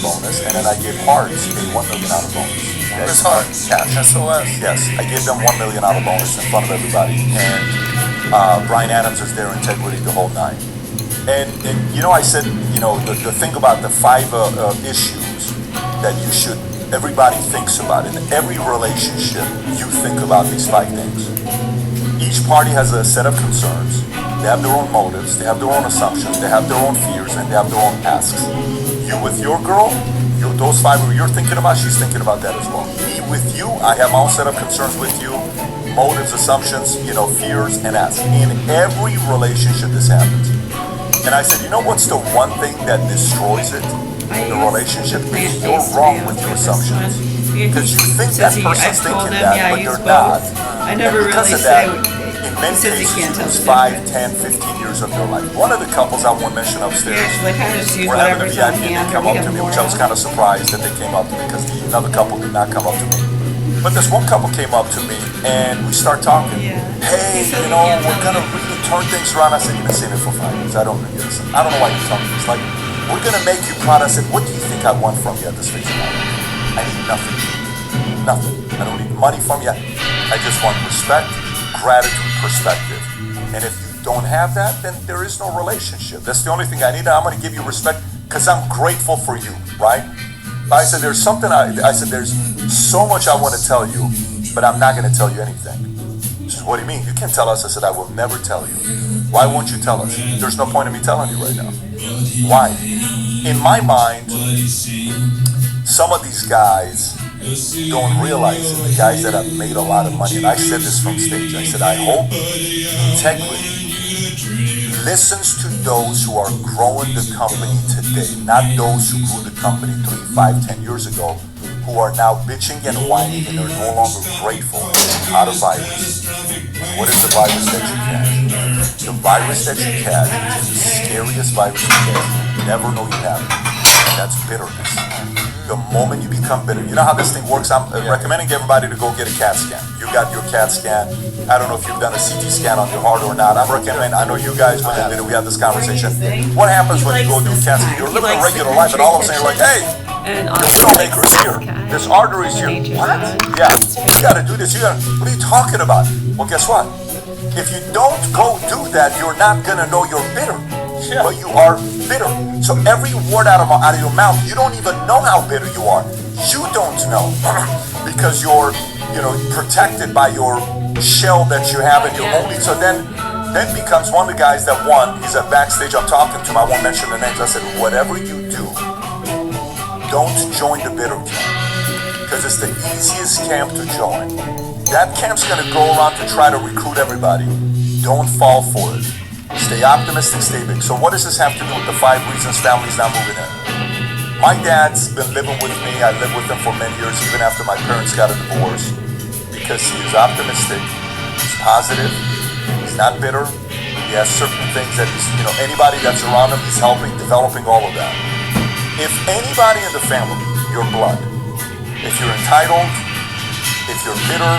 bonus, and then I gave Hart's a $1 million bonus. Okay? It's hard. Cash SOS. Yes, I gave them $1 million bonus in front of everybody, and Brian Adams is their integrity the whole night. And I said, the thing about the 5 issues that everybody thinks about. In every relationship, you think about these 5 things. Each party has a set of concerns. They have their own motives, they have their own assumptions, they have their own fears, and they have their own asks. You with your girl, those 5 who you're thinking about, she's thinking about that as well. Me with you, I have my own set of concerns with you, motives, assumptions, fears, and asks. In every relationship this happens. And I said, what's the one thing that destroys it? The relationship is you're wrong with your assumptions. Because you think that person's thinking that, but they're not. I never and because really of that, say in many He says he cases can't tell lose the 5, 10, 15 years of their life. One of the couples I won't mention upstairs, They kind of just use we're having a whatever's on VIP and hand, they come or up we to have me, more which I was of. kind of surprised that they came up to me because another couple did not come up to me. But this one couple came up to me and we start talking. Hey, you know, we're gonna really turn things around. I said, you've been saying it for 5 years. I don't know why you're telling me this. Like, we're gonna make you proud. I said, what do you think I want from you at this phase of my life? I need nothing. Nothing. I don't need money from you. I just want respect, gratitude, perspective. And if you don't have that, then there is no relationship. That's the only thing I need. I'm gonna give you respect because I'm grateful for you, right? I said, there's something, I said, there's so much I want to tell you, but I'm not going to tell you anything. She said, what do you mean? You can't tell us. I said, I will never tell you. Why won't you tell us? There's no point in me telling you right now. Why? In my mind, some of these guys don't realize it, the guys that have made a lot of money, and I said this from stage, I said, I hope integrity listens to those who are growing the company today, not those who grew the company 3, 5, 10 years ago, who are now bitching and whining and are no longer grateful. Out of virus. What is the virus that you catch? The virus that you catch is the scariest virus you catch. You never know you have it. And that's bitterness. The moment you become bitter, you know how this thing works? I'm recommending everybody to go get a CAT scan. You got your CAT scan. I don't know if you've done a CT scan on your heart or not. I know you guys, when they did it, we had this conversation. What happens when you go do a CAT scan? You're living a regular life, and all of a sudden you're like, hey, your widowmaker's here. This artery's here. What? Yeah, you gotta do this. What are you talking about? Well, guess what? If you don't go do that, you're not gonna know you're bitter. But you are bitter. So every word out of your mouth, you don't even know how bitter you are. You don't know because you're, protected by your shell that you have in your only. So then becomes one of the guys that won. He's at backstage. I'm talking to him. I won't mention the names. I said, whatever you do, don't join the bitter camp because it's the easiest camp to join. That camp's gonna go around to try to recruit everybody. Don't fall for it. Stay optimistic, stay big. So what does this have to do with the 5 reasons families not moving in? My dad's been living with me. I lived with him for many years, even after my parents got a divorce, because he is optimistic, he's positive, he's not bitter. He has certain things that he's, anybody that's around him, he's helping, developing all of that. If anybody in the family, your blood, if you're entitled, if you're bitter,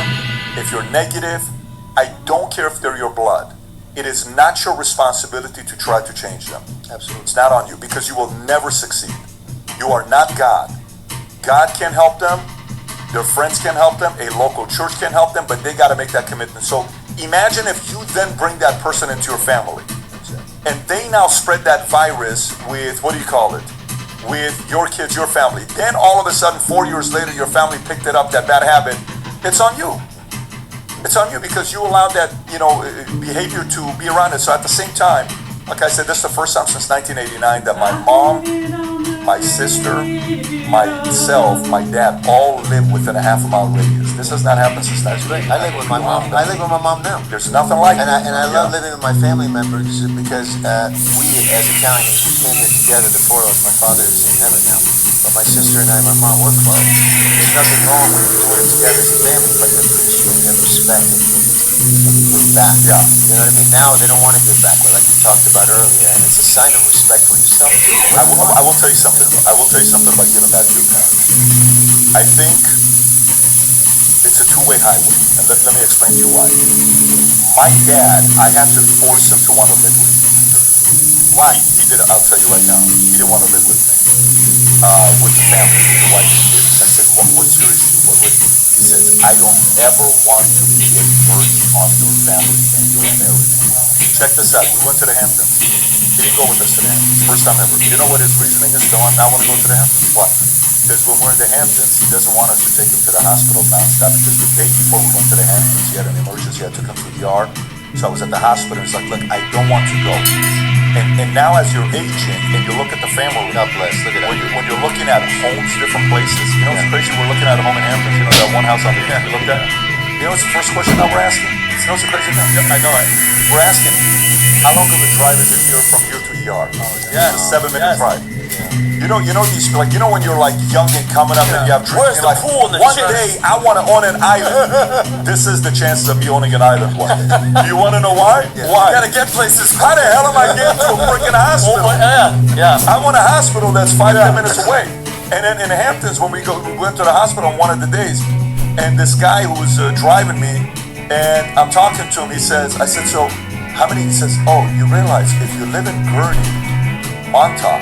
if you're negative, I don't care if they're your blood. It is not your responsibility to try to change them. Absolutely. It's not on you because you will never succeed. You are not God. God can help them. Their friends can help them. A local church can help them, but they got to make that commitment. So imagine if you then bring that person into your family and they now spread that virus with, with your kids, your family. Then all of a sudden, 4 years later, your family picked it up, that bad habit. It's on you. It's on you because you allowed that, behavior to be around it. So at the same time, like I said, this is the first time since 1989 that my mom, my sister, myself, my dad all live within a half-a-mile radius. This has not happened since 1989. I live with my mom. I live with my mom now. There's nothing like it. And I love living with my family members because we, as Italians, we came here together, the 4 of us. My father is in heaven now. But my sister and I, my mom, we're close. There's nothing wrong with doing it together as a family, but you appreciate, you have respect, and you give back. Yeah. You know what I mean? Now they don't want to give back, like we talked about earlier, and it's a sign of respect for yourself. I will tell you something. I will tell you something about giving back to your parents. I think it's a two-way highway, and let me explain to you why. My dad, I had to force him to want to live with me. Why? He did. I'll tell you right now. He didn't want to live with me. With the family, with the wife. I said, what's your issue? What with me? He says, I don't ever want to be a burden on your family and your marriage. Check this out. We went to the Hamptons. He didn't go with us to the Hamptons. First time ever. You know what his reasoning is? Don't not want to go to the Hamptons? Why? Because when we're in the Hamptons, he doesn't want us to take him to the hospital nonstop. Because the day before we went to the Hamptons, he had an emergency. I took him to the ER. So I was at the hospital. He's like, look, I don't want to go. And now as you're aging and you look at the family, God bless, look at that. When you're looking at homes, different places, it's crazy. We're looking at a home in Hamptons, that one house on the end. We looked at it. It's the first question that we're asking. It's the crazy thing. Yep, I know it. We're asking, how long of a drive is it here from here to ER? It's a 7-minute drive. You know these like when you're like young and coming up and you have dreams. Where's the like, pool and the one chairs? day I want to own an island. This is the chances of me owning an island one day. You want to know why? Why? You gotta get places. How the hell am I getting to a freaking hospital? Yeah. I want a hospital that's 5 minutes away. And then in the Hamptons, when we went to the hospital on one of the days, and this guy who was driving me, and I'm talking to him. I said, so how many? He says, oh, you realize if you live in Gurney, Montauk,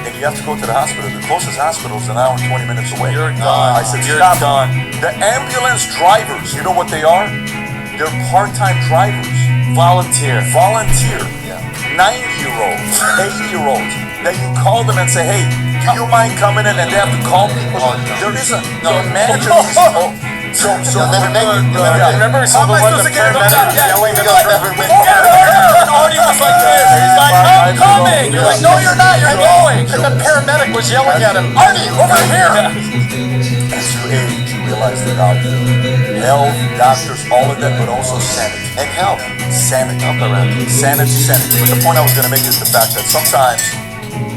and you have to go to the hospital, the closest hospital is an hour and 20 minutes away. You're done. I said, You're stop. done. The ambulance drivers, you know what they are? They're part-time drivers. Volunteer. 90-year-olds, 80-year-olds. That you call them and say, hey, do you mind coming in? And they have to call people. There isn't. So imagine these. So remember some of the paramedics yelling at Artie was like this. He's like, I'm coming. You're like, no, you're not. You're going. And the paramedic was yelling at him. Artie, over here. As you age, you realize the value. Health, doctors, all of that, but also sanity. And health. Sanity. Sanity. But the point I was going to make is the fact that sometimes,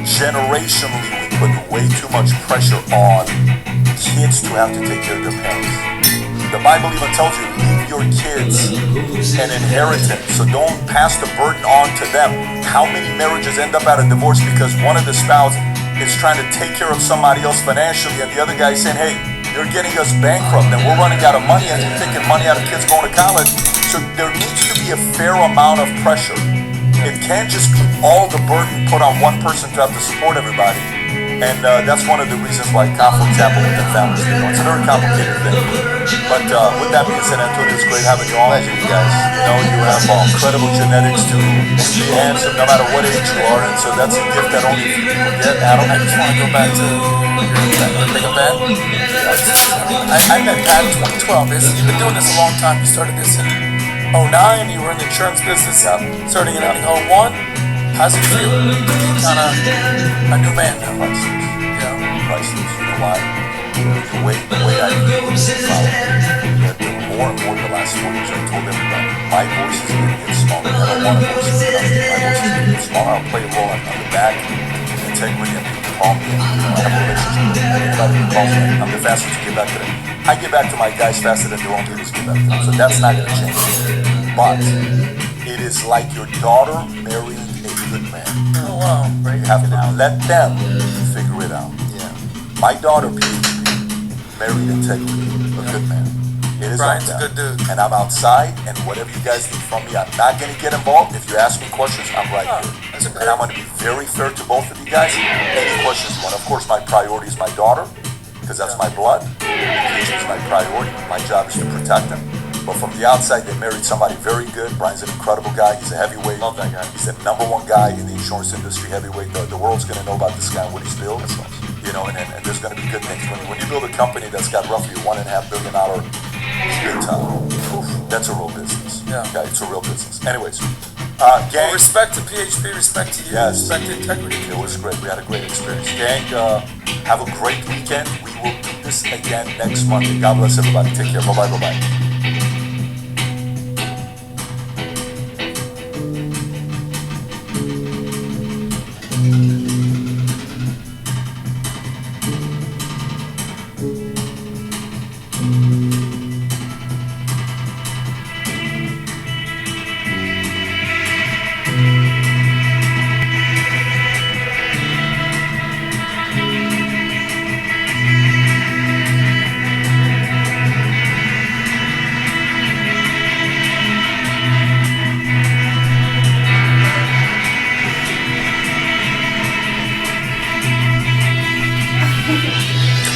generationally, we put way too much pressure on kids to have to take care of their parents. The Bible even tells you, leave your kids an inheritance, so don't pass the burden on to them. How many marriages end up at a divorce because one of the spouse is trying to take care of somebody else financially, and the other guy is saying, hey, you're getting us bankrupt, and we're running out of money, and you're taking money out of kids going to college. So there needs to be a fair amount of pressure. It can't just be all the burden put on one person to have to support everybody. And that's one of the reasons why conflicts happen within families. It's a very complicated thing. But with that being said, Antonio, it's great having you on. You guys, you have incredible genetics to be handsome no matter what age you are. And so that's a gift that only few people get. Adam, I just want to go back to your big event. I met Pat in 2012. You've been doing this a long time. You started this in 2009. You were in the insurance business starting in 2001. How's it feel? Kind of a new man now. Priceless. You know why? The way I view it is that more and more the last 4 years I told everybody, my voice is going to get smaller. I don't want a voice to get my voice is going to get smaller. I'll play a role on the back, integrity, and people call me. I have a relationship with anybody who calls me. I'm the fastest to get back to them. I get back to my guys faster than their own leaders get back to them. So that's not going to change. But it is like your daughter marrying a good man. Oh, wow. You have to let them figure it out. My daughter, married integrity, a good man. It is Brian's like a good dude. And I'm outside, and whatever you guys need from me, I'm not going to get involved. If you ask me questions, I'm right here. And I'm going to be very fair to both of you guys. Any questions you want. Of course, my priority is my daughter, because that's my blood. Education is my priority. My job is to protect them. But from the outside, they married somebody very good. Brian's an incredible guy. He's a heavyweight. Love that guy. He's the #1 guy in the insurance industry, heavyweight. The world's going to know about this guy and what he's built. And there's going to be good things. When you build a company that's got roughly a $1.5 billion EBITDA, that's a real business. Okay, it's a real business. Anyways, gang. Respect to PHP, respect to you, respect to integrity. It was great. We had a great experience. Gang, have a great weekend. We will do this again next Monday. God bless everybody. Take care. Bye-bye. Bye-bye.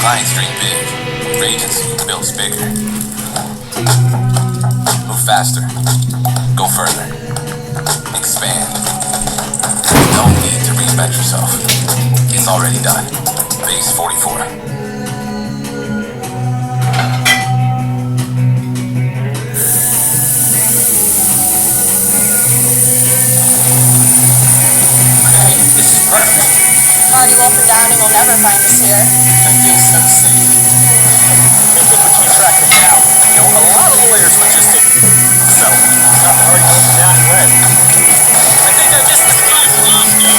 Clients dream big. Your agency builds bigger. Move faster. Go further. Expand. No need to reinvent yourself. It's already done. Phase 44. Already welcome down, and you'll never find us here. That makes sense. But you track them down. A lot of lawyers would just take so not to argue in that way. I think that just was good for those of you.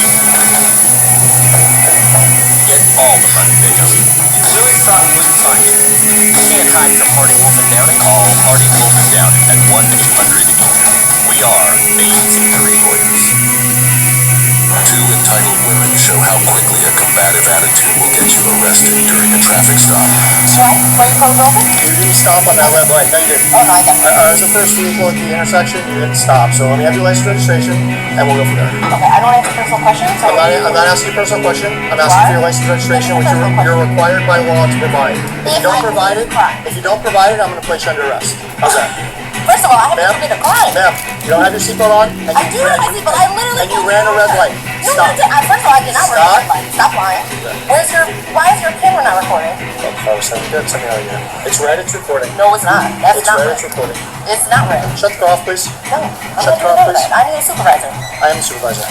kind departing Wolfen down and call party Wolfen down at 1-800 We are Millions of Dirty Lawyers. Two entitled women show how quickly a combative attitude will get you arrested during a traffic stop. Were you close open? You didn't stop on that red light. No, you didn't. Oh, no, I didn't. I was the first vehicle at the intersection. You didn't stop. So let me have your license registration, and we'll go from there. Okay, I don't answer personal questions. I'm not asking you a personal question. I'm asking for your license registration, which you're required by law to provide. If you don't provide it, I'm going to place you under arrest. How's that? First of all, I haven't committed a crime. Ma'am, you don't have your seatbelt on. And I do have my seatbelt. I literally. And you ran a red light. No, Stop. I did. First of all, I did not run a red light. Stop lying. Why is your camera not recording? It's red, it's recording. No, it's not. That's It's not red, red. it's recording. It's not red. Shut the car off, please. No, I'm Shut the car off, please. I need a supervisor. I am the supervisor.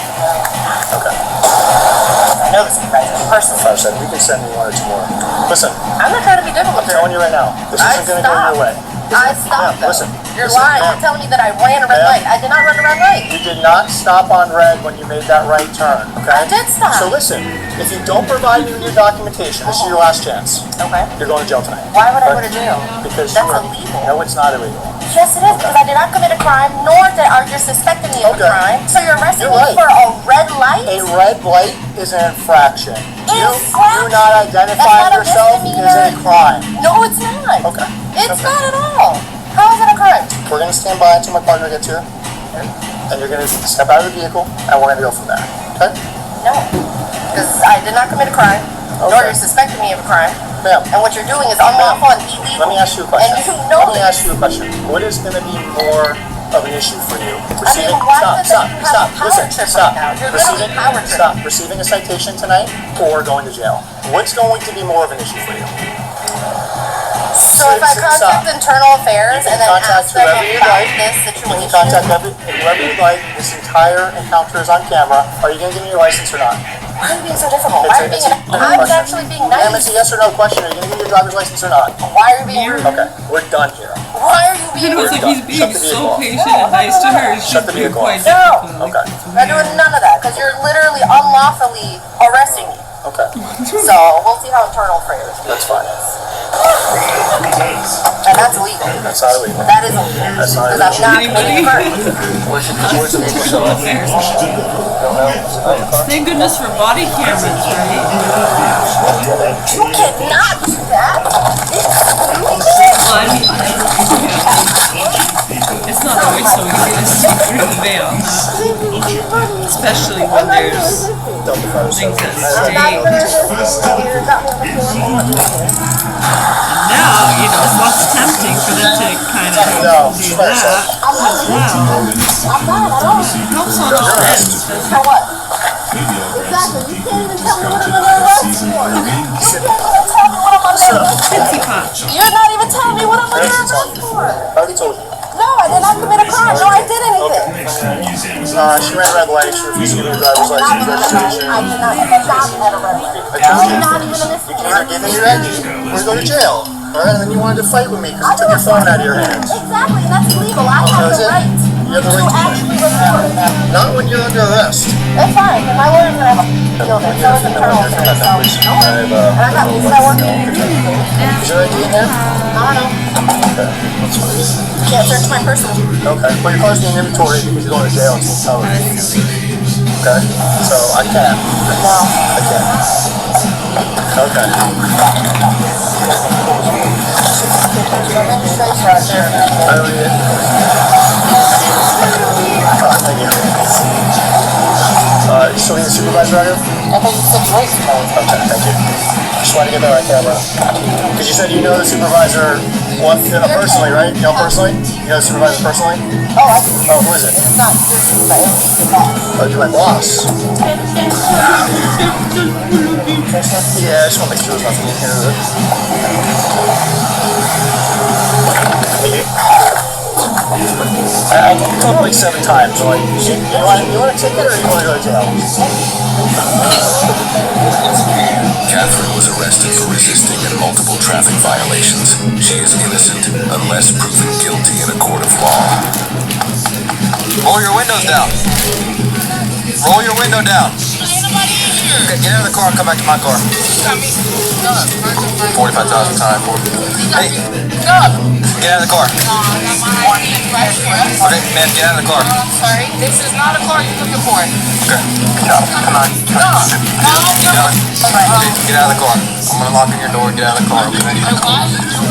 Okay. I know the supervisor. Personally. 5 seconds. We can send you one or two more. Listen. I'm not trying to be difficult. I'm telling you right now. This isn't going to go your way. I stopped. Listen. You're lying. You're telling me that I ran a red light. I did not run a red light. You did not stop on red when you made that right turn, okay? I did stop. So listen, if you don't provide me with your documentation, this is your last chance. Okay. You're going to jail tonight. Why would I go to jail? Because that's illegal. No, it's not illegal. Yes, it is, because I did not commit a crime, nor are you suspecting me of a crime. So you're arresting me for a red light? A red light is an infraction. You Infraction? not identifying That's yourself not a is misdemeanor. a crime. No, it's not. Okay. It's not at all. How is it a crime? We're going to stand by until my partner gets here. And you're going to step out of the vehicle, and we're going to go from there. Okay? No. Because I did not commit a crime, nor you're suspecting me of a crime. Ma'am. And what you're doing is unlawful and illegal. Let me ask you a question. And you know Let me ask you a question. What is going to be more of an issue for you? Receiving, Receiving a citation tonight or going to jail? What's going to be more of an issue for you? So if I contact internal affairs and then ask them about this situation, you can contact whoever you'd like. This entire encounter is on camera. Are you going to give me your license or not? why are you being so difficult? Why are you being I'm actually being Ma'am, it's a nice. yes or no question. Are you going to give me your driver's license or not? Why are you being rude? Okay, we're done here. Why are you being It was rude? like he's being so patient and nice to her. It's Shut just the being vehicle quite off. difficult. Okay. I'm not doing none of that because you're literally unlawfully arresting me. Okay. So we'll see how internal affairs. That's fine. And that's illegal. That's not illegal. That is illegal. That's not Because I'm not committing a crime. Where's the vehicle? Thank goodness for body cameras, right? You cannot do that. Well, I mean, it's not always so easy to see through the veil, especially when there's things at stake. Now, you know, it's less tempting for them to kind of do that. Wow. Helps on all ends. For what? Exactly. You can't even tell me what I'm under arrest for. You can't even tell me what I'm under arrest for. You're not even telling me what I'm under arrest for. I already told you. No, I did not commit a crime. No, I did anything. She ran a red light. She refused to give me a driver's license registration. I did not stop at a red light. You Not even a misdemeanor. give me your ID, we're going to jail. Alright, and then you wanted to fight with me because you took your phone out of your hands. Exactly, and that's illegal. I have the right You have the to right actually record. Not when you're under arrest. That's fine, and my lawyer's gonna have a deal with it. So is internal affairs. So, no worries. And I got people that work in the Is your ID in there? No. Okay, that's fine. You can't search my personal. Okay, well your car's being inventoried because you're going to jail until covered. Okay, so I can't. No. I can't. Okay. I don't need it. Thank you. So we need a supervisor out here? I thought you said voice mode. Okay, thank you. Just wanted to get that right camera. Because you said you know the supervisor personally, right? You know personally? You know the supervisor personally? Oh, I do. Oh, who is it? It's not your supervisor. It's your boss. Oh, you're my boss. Yeah, I just want to make sure there's nothing in here. I told him like 7 times. So like, you want a ticket or you want to go to jail? Catherine was arrested for resisting in multiple traffic violations. She is innocent unless proven guilty in a court of law. Roll your windows down. Roll your window down. Okay, get out of the car and come back to my car. 45,000 times. Hey, get out of the car. Okay, man, get out of the car. Sorry, this is not a car you're looking for. Okay. Come on. Get out of the car. I'm gonna lock in your door. Get out of the car. Okay.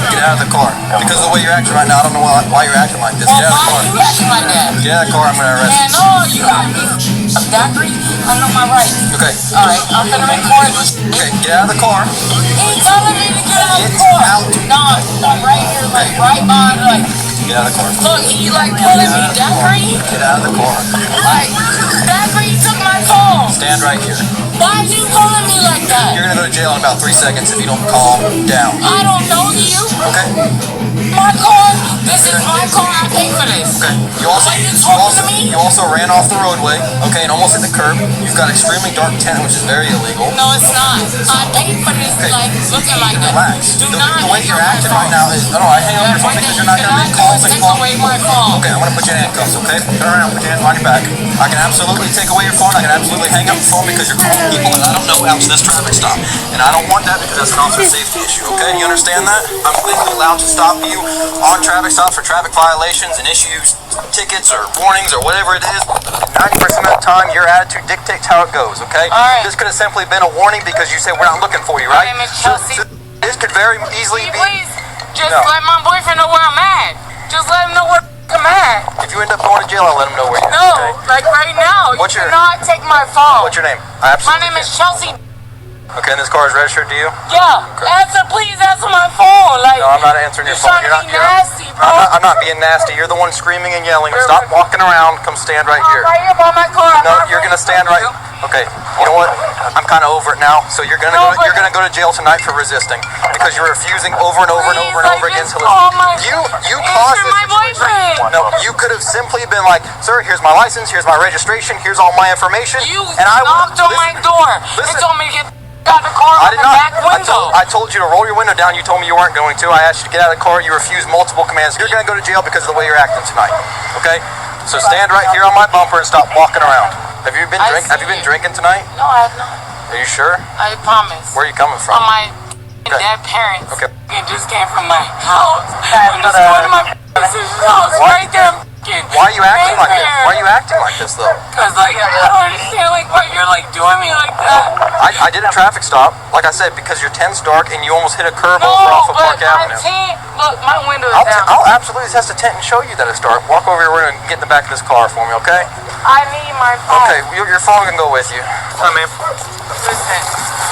Get out of the car. Because of the way you're acting right now, I don't know why you're acting like this. Get out of the car. Why are you acting like that? Get out of the car. I'm gonna arrest you. Man, no, you got me. I'm daiquiri. I know my rights. Okay. Alright, I'm gonna record. Okay, get out of the car. He's telling me to get out of the car. No, I'm right here, like right behind, like. Get out of the car. Look, he like pulling me daiquiri. Get out of the car. Like, daiquiri took my phone. Stand right here. Why are you pulling me like that? You're gonna go to jail in about 3 seconds if you don't calm down. I don't know you. Okay. My car. This is my car. I pay for this. Okay. You also ran off the roadway, okay, and almost hit the curb. You've got extremely dark tint, which is very illegal. No, it's not. I paid for this, Okay. like, looking like that. Relax. Do The not way you're acting right now is, I don't know, I hang up your phone because you're not gonna make calls and take calls. away my phone. Okay, I'm gonna put you in handcuffs, okay? Turn around, put your hands behind your back. I can absolutely take away your phone. I can absolutely hang up the phone because you're calling people that I don't know out to this traffic stop. And I don't want that because that's an officer safety issue, okay? You understand that? I'm legally allowed to stop you on traffic stops for traffic violations and issues tickets or warnings or whatever it is. 90% of the time, your attitude dictates how it goes, okay? Alright. This could have simply been a warning because you said we're not looking for you, right? My name is Chelsea. This could very easily be... Please, just No. let my boyfriend know where I'm at. Just let him know where I'm at. If you end up going to jail, I'll let them know where you're No, okay? like right now. What's You your- cannot take my phone. What's your name? My I absolutely name is Chelsea. Okay, and this car is registered to you? Yeah, please answer my phone. Like, No, I'm not answering your phone. trying to be nasty, bro. I'm not being nasty. You're the one screaming and yelling. Stop walking around. Come stand right here. Right here by my car. No, you're gonna stand right. Okay, you know what? I'm kind of over it now. So you're gonna go to jail tonight for resisting because you're refusing over and over and over and over again to listen. You caused this my boyfriend. No, you could have simply been like, sir, here's my license, here's my registration, here's all my information. You and I knocked on my door and told me to get out the car I on did the not. back window. I told you to roll your window down. You told me you weren't going to. I asked you to get out of the car. You refused multiple commands. You're going to go to jail because of the way you're acting tonight. Okay? So stand right here on my bumper and stop walking around. Have you been drinking tonight? No, I have not. Are you sure? I promise. Where are you coming from? On my dead parents. Okay. It just came from my house. I'm just going to my sister's house right there. Why are you acting like this? Why are you acting like this though? Because like I don't understand like why you're like doing me like that. I did a traffic stop, like I said, because your tent's dark and you almost hit a curb No, over off of but Park my Avenue. tent, look, my window is I'll down. absolutely test the tent and show you that it's dark. Walk over here and get in the back of this car for me, okay? I need my phone. Okay, your phone can go with you. Come on, man. Listen.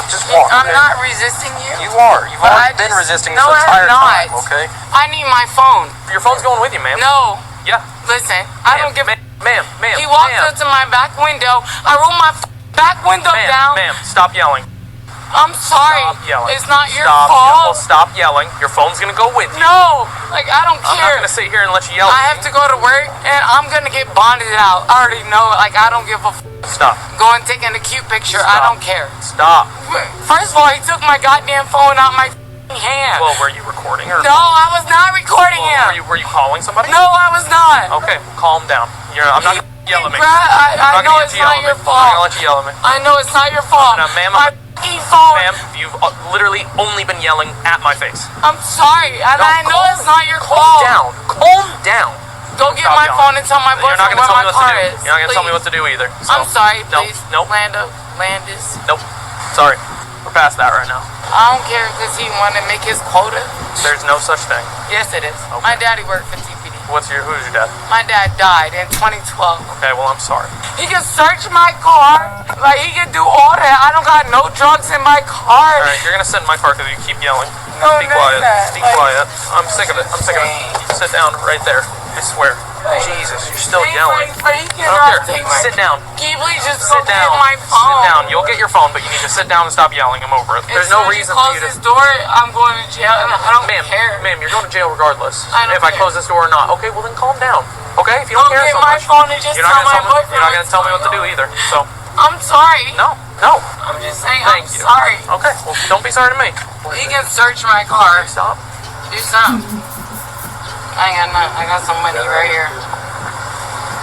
Just walk. I'm not resisting you. You are. You've already been resisting this entire time, okay? I need my phone. Your phone's going with you, ma'am. No. Yeah. Listen, I don't give a... Ma'am. He walked up to my back window. I rolled my back window down. Ma'am, stop yelling. I'm sorry. Stop yelling. It's not your Well, fault. stop yelling. Your phone's gonna go with you. No, like I don't I'm not care. gonna sit here and let you yell. I have to go to work and I'm gonna get bonded out. I already know. Like I don't give a. Stop. Go and take a cute picture. I don't care. Stop. First of all, he took my goddamn phone out my hand. Well, were you recording or? No, I was not recording him. Were you calling somebody? No, I was not. Okay, calm down. I'm not gonna yell at me. I know it's not your fault. I'm not gonna let you yell at me. I know it's not your fault. No, ma'am. Phone. Ma'am, you've literally only been yelling at my face. I'm sorry, and I know it's not your Calm fault. down. Calm down. Go get my phone and tell my You're not boyfriend gonna where tell my me what to car do. is. You're not gonna tell me Please. what to do either. So. I'm sorry, please. Nope. Landis. Nope. Sorry. We're past that right now. I don't care because he wanted to make his quota. There's no such thing. Yes, it is. My daddy worked for TPD. Who's your dad? My dad died in 2012. Okay, well, I'm sorry. He can search my car. Like, he can do all that. I don't got no drugs in my car. Alright, you're gonna sit in my car because you keep yelling. No, Be quiet. that. Be quiet. I'm sick of it. Sit down right there. I swear. Jesus, you're still yelling. I don't care. Sit down. Can you please just Sit go down. get my phone? Sit down. You'll get your phone, but you need to sit down and stop yelling. I'm over it. There's no reason for you to. Close this door, I'm going to jail, and I don't care. Ma'am, you're going to jail regardless. I don't if I care. close this door or not. Okay, well then calm down. Okay, if you don't care get so my much, phone and just you're not tell my gonna boyfriend You're not gonna tell me what to do either. So. I'm sorry. No. I'm just saying Thank I'm you. sorry. Okay, well don't be sorry to me. He can search my car. Stop. Do something. I ain't got nothing. I got some money right here.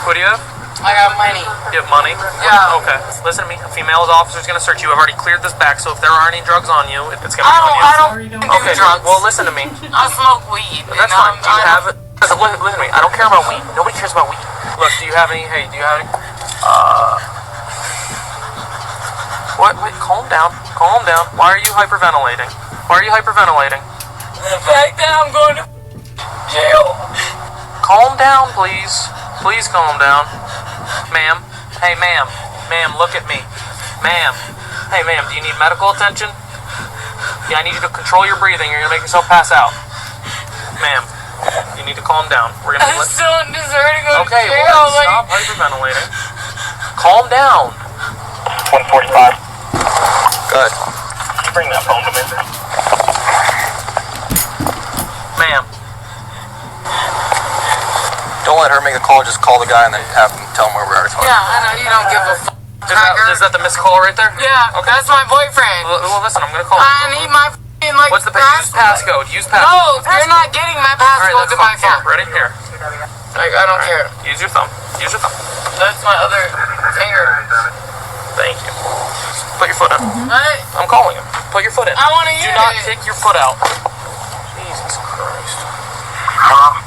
What do you have? I got money. You have money? Yeah. Okay. Listen to me. A female officer's gonna search you. I've already cleared this back, so if there are any drugs on you, it's gonna be on you. I don't do Okay, drugs. well, listen to me. I smoke weed. That's fine. Do you have it? Listen to me. I don't care about weed. Nobody cares about weed. Look, do you have any? Hey, do you have any? What? Wait, calm down. Calm down. Why are you hyperventilating? Why are you hyperventilating? The fact that I'm going to jail. Calm down, please. Please calm down. Ma'am. Hey, ma'am. Ma'am, look at me. Ma'am. Hey, ma'am, do you need medical attention? Yeah, I need you to control your breathing. You're gonna make yourself pass out. Ma'am, you need to calm down. We're gonna. I still don't deserve to go to Okay, jail. well, Like, stop hyperventilating. Calm down. 145. Good. Can you bring that phone to me? Ma'am. Don't let her make a call, just call the guy and then have him tell him where we are. yeah, I know you don't give a f. Is that the missed call right there? Yeah, okay. That's my boyfriend. Well, listen, I'm gonna call. I need my f***ing, like, What's the use passcode? Use passcode. No, you're not getting my Alright, passcode that's to my fine. phone. Ready? Here. Like, I don't care. Use your thumb. Use your thumb. That's my other finger. Thank you. Put your foot in. What? I'm calling him. Put your foot in. I want to use Do not it. kick your foot out. Jesus Christ.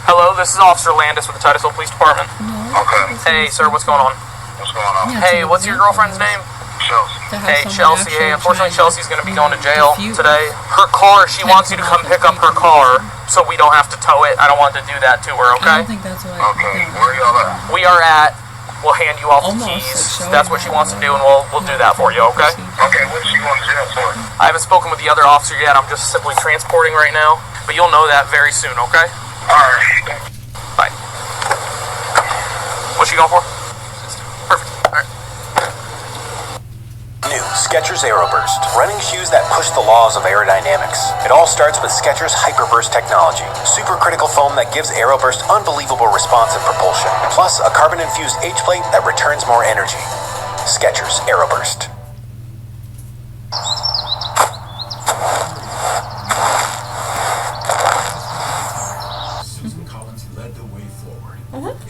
Hello, this is Officer Landis with the Titusville Police Department. Okay. Hey, sir, what's going on? What's going on? Hey, what's your girlfriend's name? Chelsea. Hey, Chelsea. Hey, unfortunately, Chelsea's going to be going to jail today. Her car, she wants you to come pick up her car so we don't have to tow it. I don't want to do that to her, okay? I don't think that's what. Okay, where y'all at? We are at, we'll hand you off the keys. That's what she wants to do, and we'll do that for you, okay? Okay, what's she going to jail for? I haven't spoken with the other officer yet. I'm just simply transporting right now. But you'll know that very soon, okay? Alright. Bye. What's she going for? Perfect. Alright. New Skechers Aeroburst, running shoes that push the laws of aerodynamics. It all starts with Skechers Hyperburst technology, supercritical foam that gives Aeroburst unbelievable response and propulsion, plus a carbon-infused H-plate that returns more energy. Skechers Aeroburst. Susan Collins led the way forward,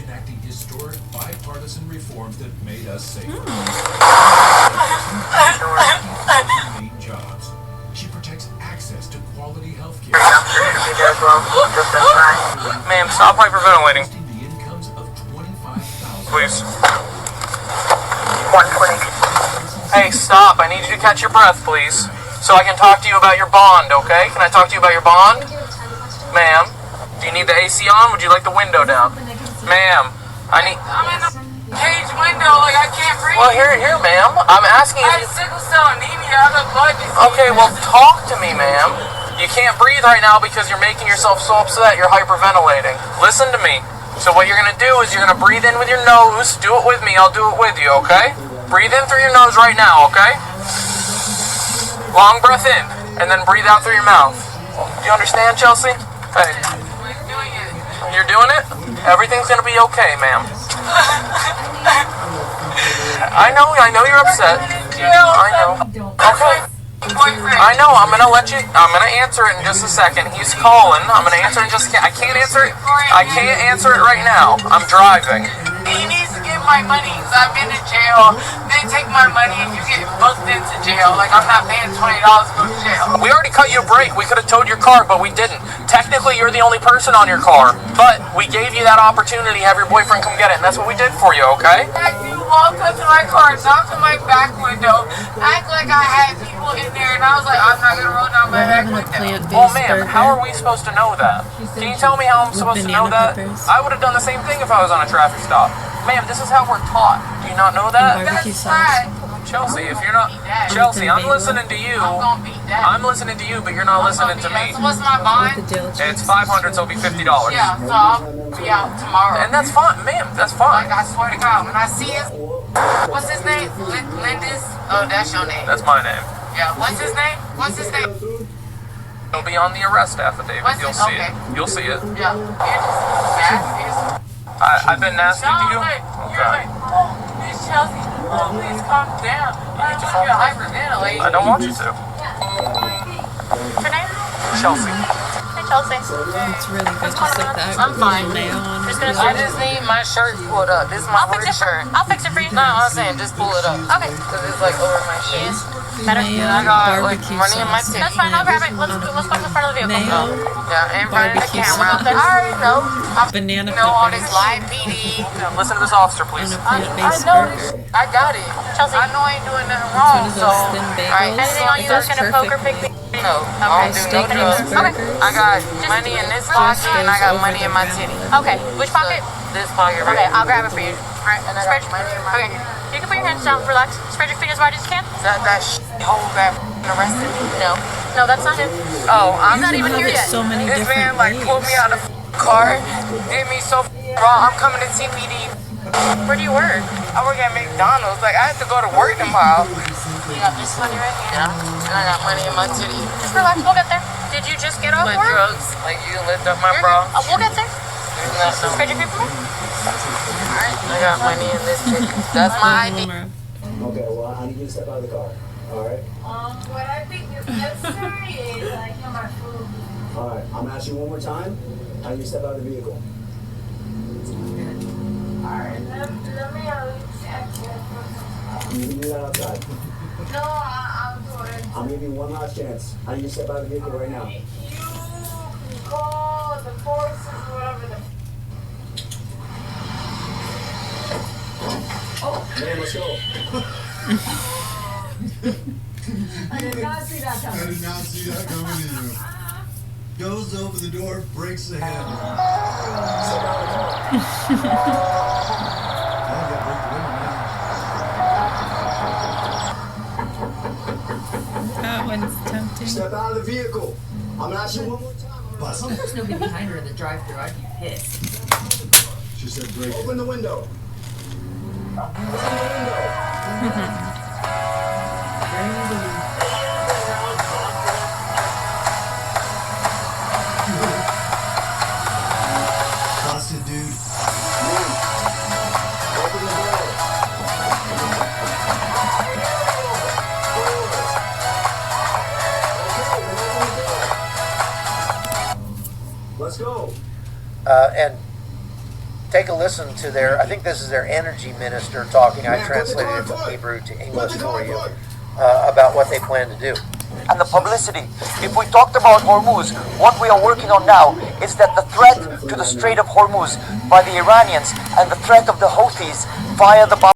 enacting historic bipartisan reforms that made us safer. Main jobs. She protects access to quality health care. Ma'am, stop hyperventilating. Please. 120. Hey, stop. I need you to catch your breath, please. So I can talk to you about your bond, okay? Can I talk to you about your bond? Ma'am, do you need the AC on? Would you like the window down? Ma'am, I need... I'm in the cage window, like I can't breathe. Well, here, ma'am. I'm asking I you... have sickle cell anemia, I have blood disease. Okay, well, talk to me, ma'am. You can't breathe right now because you're making yourself so upset you're hyperventilating. Listen to me. So what you're going to do is you're going to breathe in with your nose. Do it with me. I'll do it with you, okay? Breathe in through your nose right now, okay? Long breath in, and then breathe out through your mouth. Do you understand, Chelsea? Hey. You're doing it? Everything's going to be okay, ma'am. I know you're upset. I know. Okay. I know, I'm gonna answer it in just a second. He's calling. I'm gonna answer it in just a second. I can't answer it right now. I'm driving. He needs to get my money because I've been to jail. They take my money and you get booked into jail. Like, I'm not paying $20 to go to jail. We already cut you a break. We could have towed your car, but we didn't. Technically, you're the only person on your car. But we gave you that opportunity to have your boyfriend come get it, and that's what we did for you, okay? You walked up to my car, knocked on my back window, act like I had people in there, and I was like, I'm not going to roll down my back window. Well, ma'am, how are we supposed to know that? Can you tell me how I'm supposed to know that? I would have done the same thing if I was on a traffic stop. Ma'am, this is how we're taught. Do you not know that? Chelsea, if you're not... Chelsea, I'm listening to you. I'm listening to you, but you're not listening to me. So what's my bond? It's $500, so it'll be $50. Yeah, so I'll be out tomorrow. And that's fine, ma'am, that's fine. Like, I swear to God, when I see his... What's his name? Lindis? Oh, that's your name. That's my name. Yeah, what's his name? What's his name? It'll be on the arrest affidavit. You'll see it. You'll see it. Yeah, you're just nasty. I've been nasty to you? You're like, oh, Miss Chelsea, oh, please calm down. I don't want you to hyperventilate. I don't want you to. What's your name? Chelsea. Hey, Chelsea. It's really good to stick that I'm fine. nail on. just gonna I just need my shirt pulled up. This is my work shirt. I'll fix it for you. No, I'm saying just pull it up. Okay. Because it's like over my shirt. Better. Yeah, I got like money in my titty. That's fine. I'll grab it. Let's go in the front of the vehicle. Yeah, in front of the camera. I already know. Banana all this live BD. Listen to this officer, please. I know this. I got it. Chelsea. I know I ain't doing nothing wrong. So, anything on you that's gonna poker pick me? No, I don't do no drugs. Okay. I got money in this pocket and I got money in my titty. Okay. Which pocket? This pocket right Okay, here. I'll grab it for you. Alright, and I got money in my Okay. You can put your hands down, relax. Spread your feet as wide as you can. That whole that arrested me. No, that's not him. Oh, I'm not even here yet. So many this different man like pulled me out of the car, did me so wrong. I'm coming to TPD. Where do you work? I work at McDonald's. Like I have to go to work tomorrow. You got this money right here. Yeah, and I got money in my titty. Just relax, we'll get there. Did you just get off With work? drugs, like you lift up my bra. We'll get there. There's not Spread your feet for me. Alright, I got money in this titty. That's my ID. Okay, well, I need you to step out of the car. Alright? What I think is necessary is like my food. Alright, I'm asking you one more time. I need you to step out of the vehicle. Alright, let me check You can do that outside. No, I'm good. I'm giving you one last chance. I need you to step out of the vehicle right now. You call the forces, whatever the. Man, let's go. I did not see that coming. I did not see that coming either. Goes to open the door, breaks the handle. That one's tempting. Step out of the vehicle. I'm gonna ask you one more time. There's nobody behind her in the drive-thru. I'd be pissed. She said break. Open the window. Busted, dude. Open the door. Let's go. And take a listen to their, I think this is their energy minister talking. I translated it from Hebrew to English for you about what they plan to do. And the publicity. If we talked about Hormuz, what we are working on now is that the threat to the Strait of Hormuz by the Iranians and the threat of the Houthis via the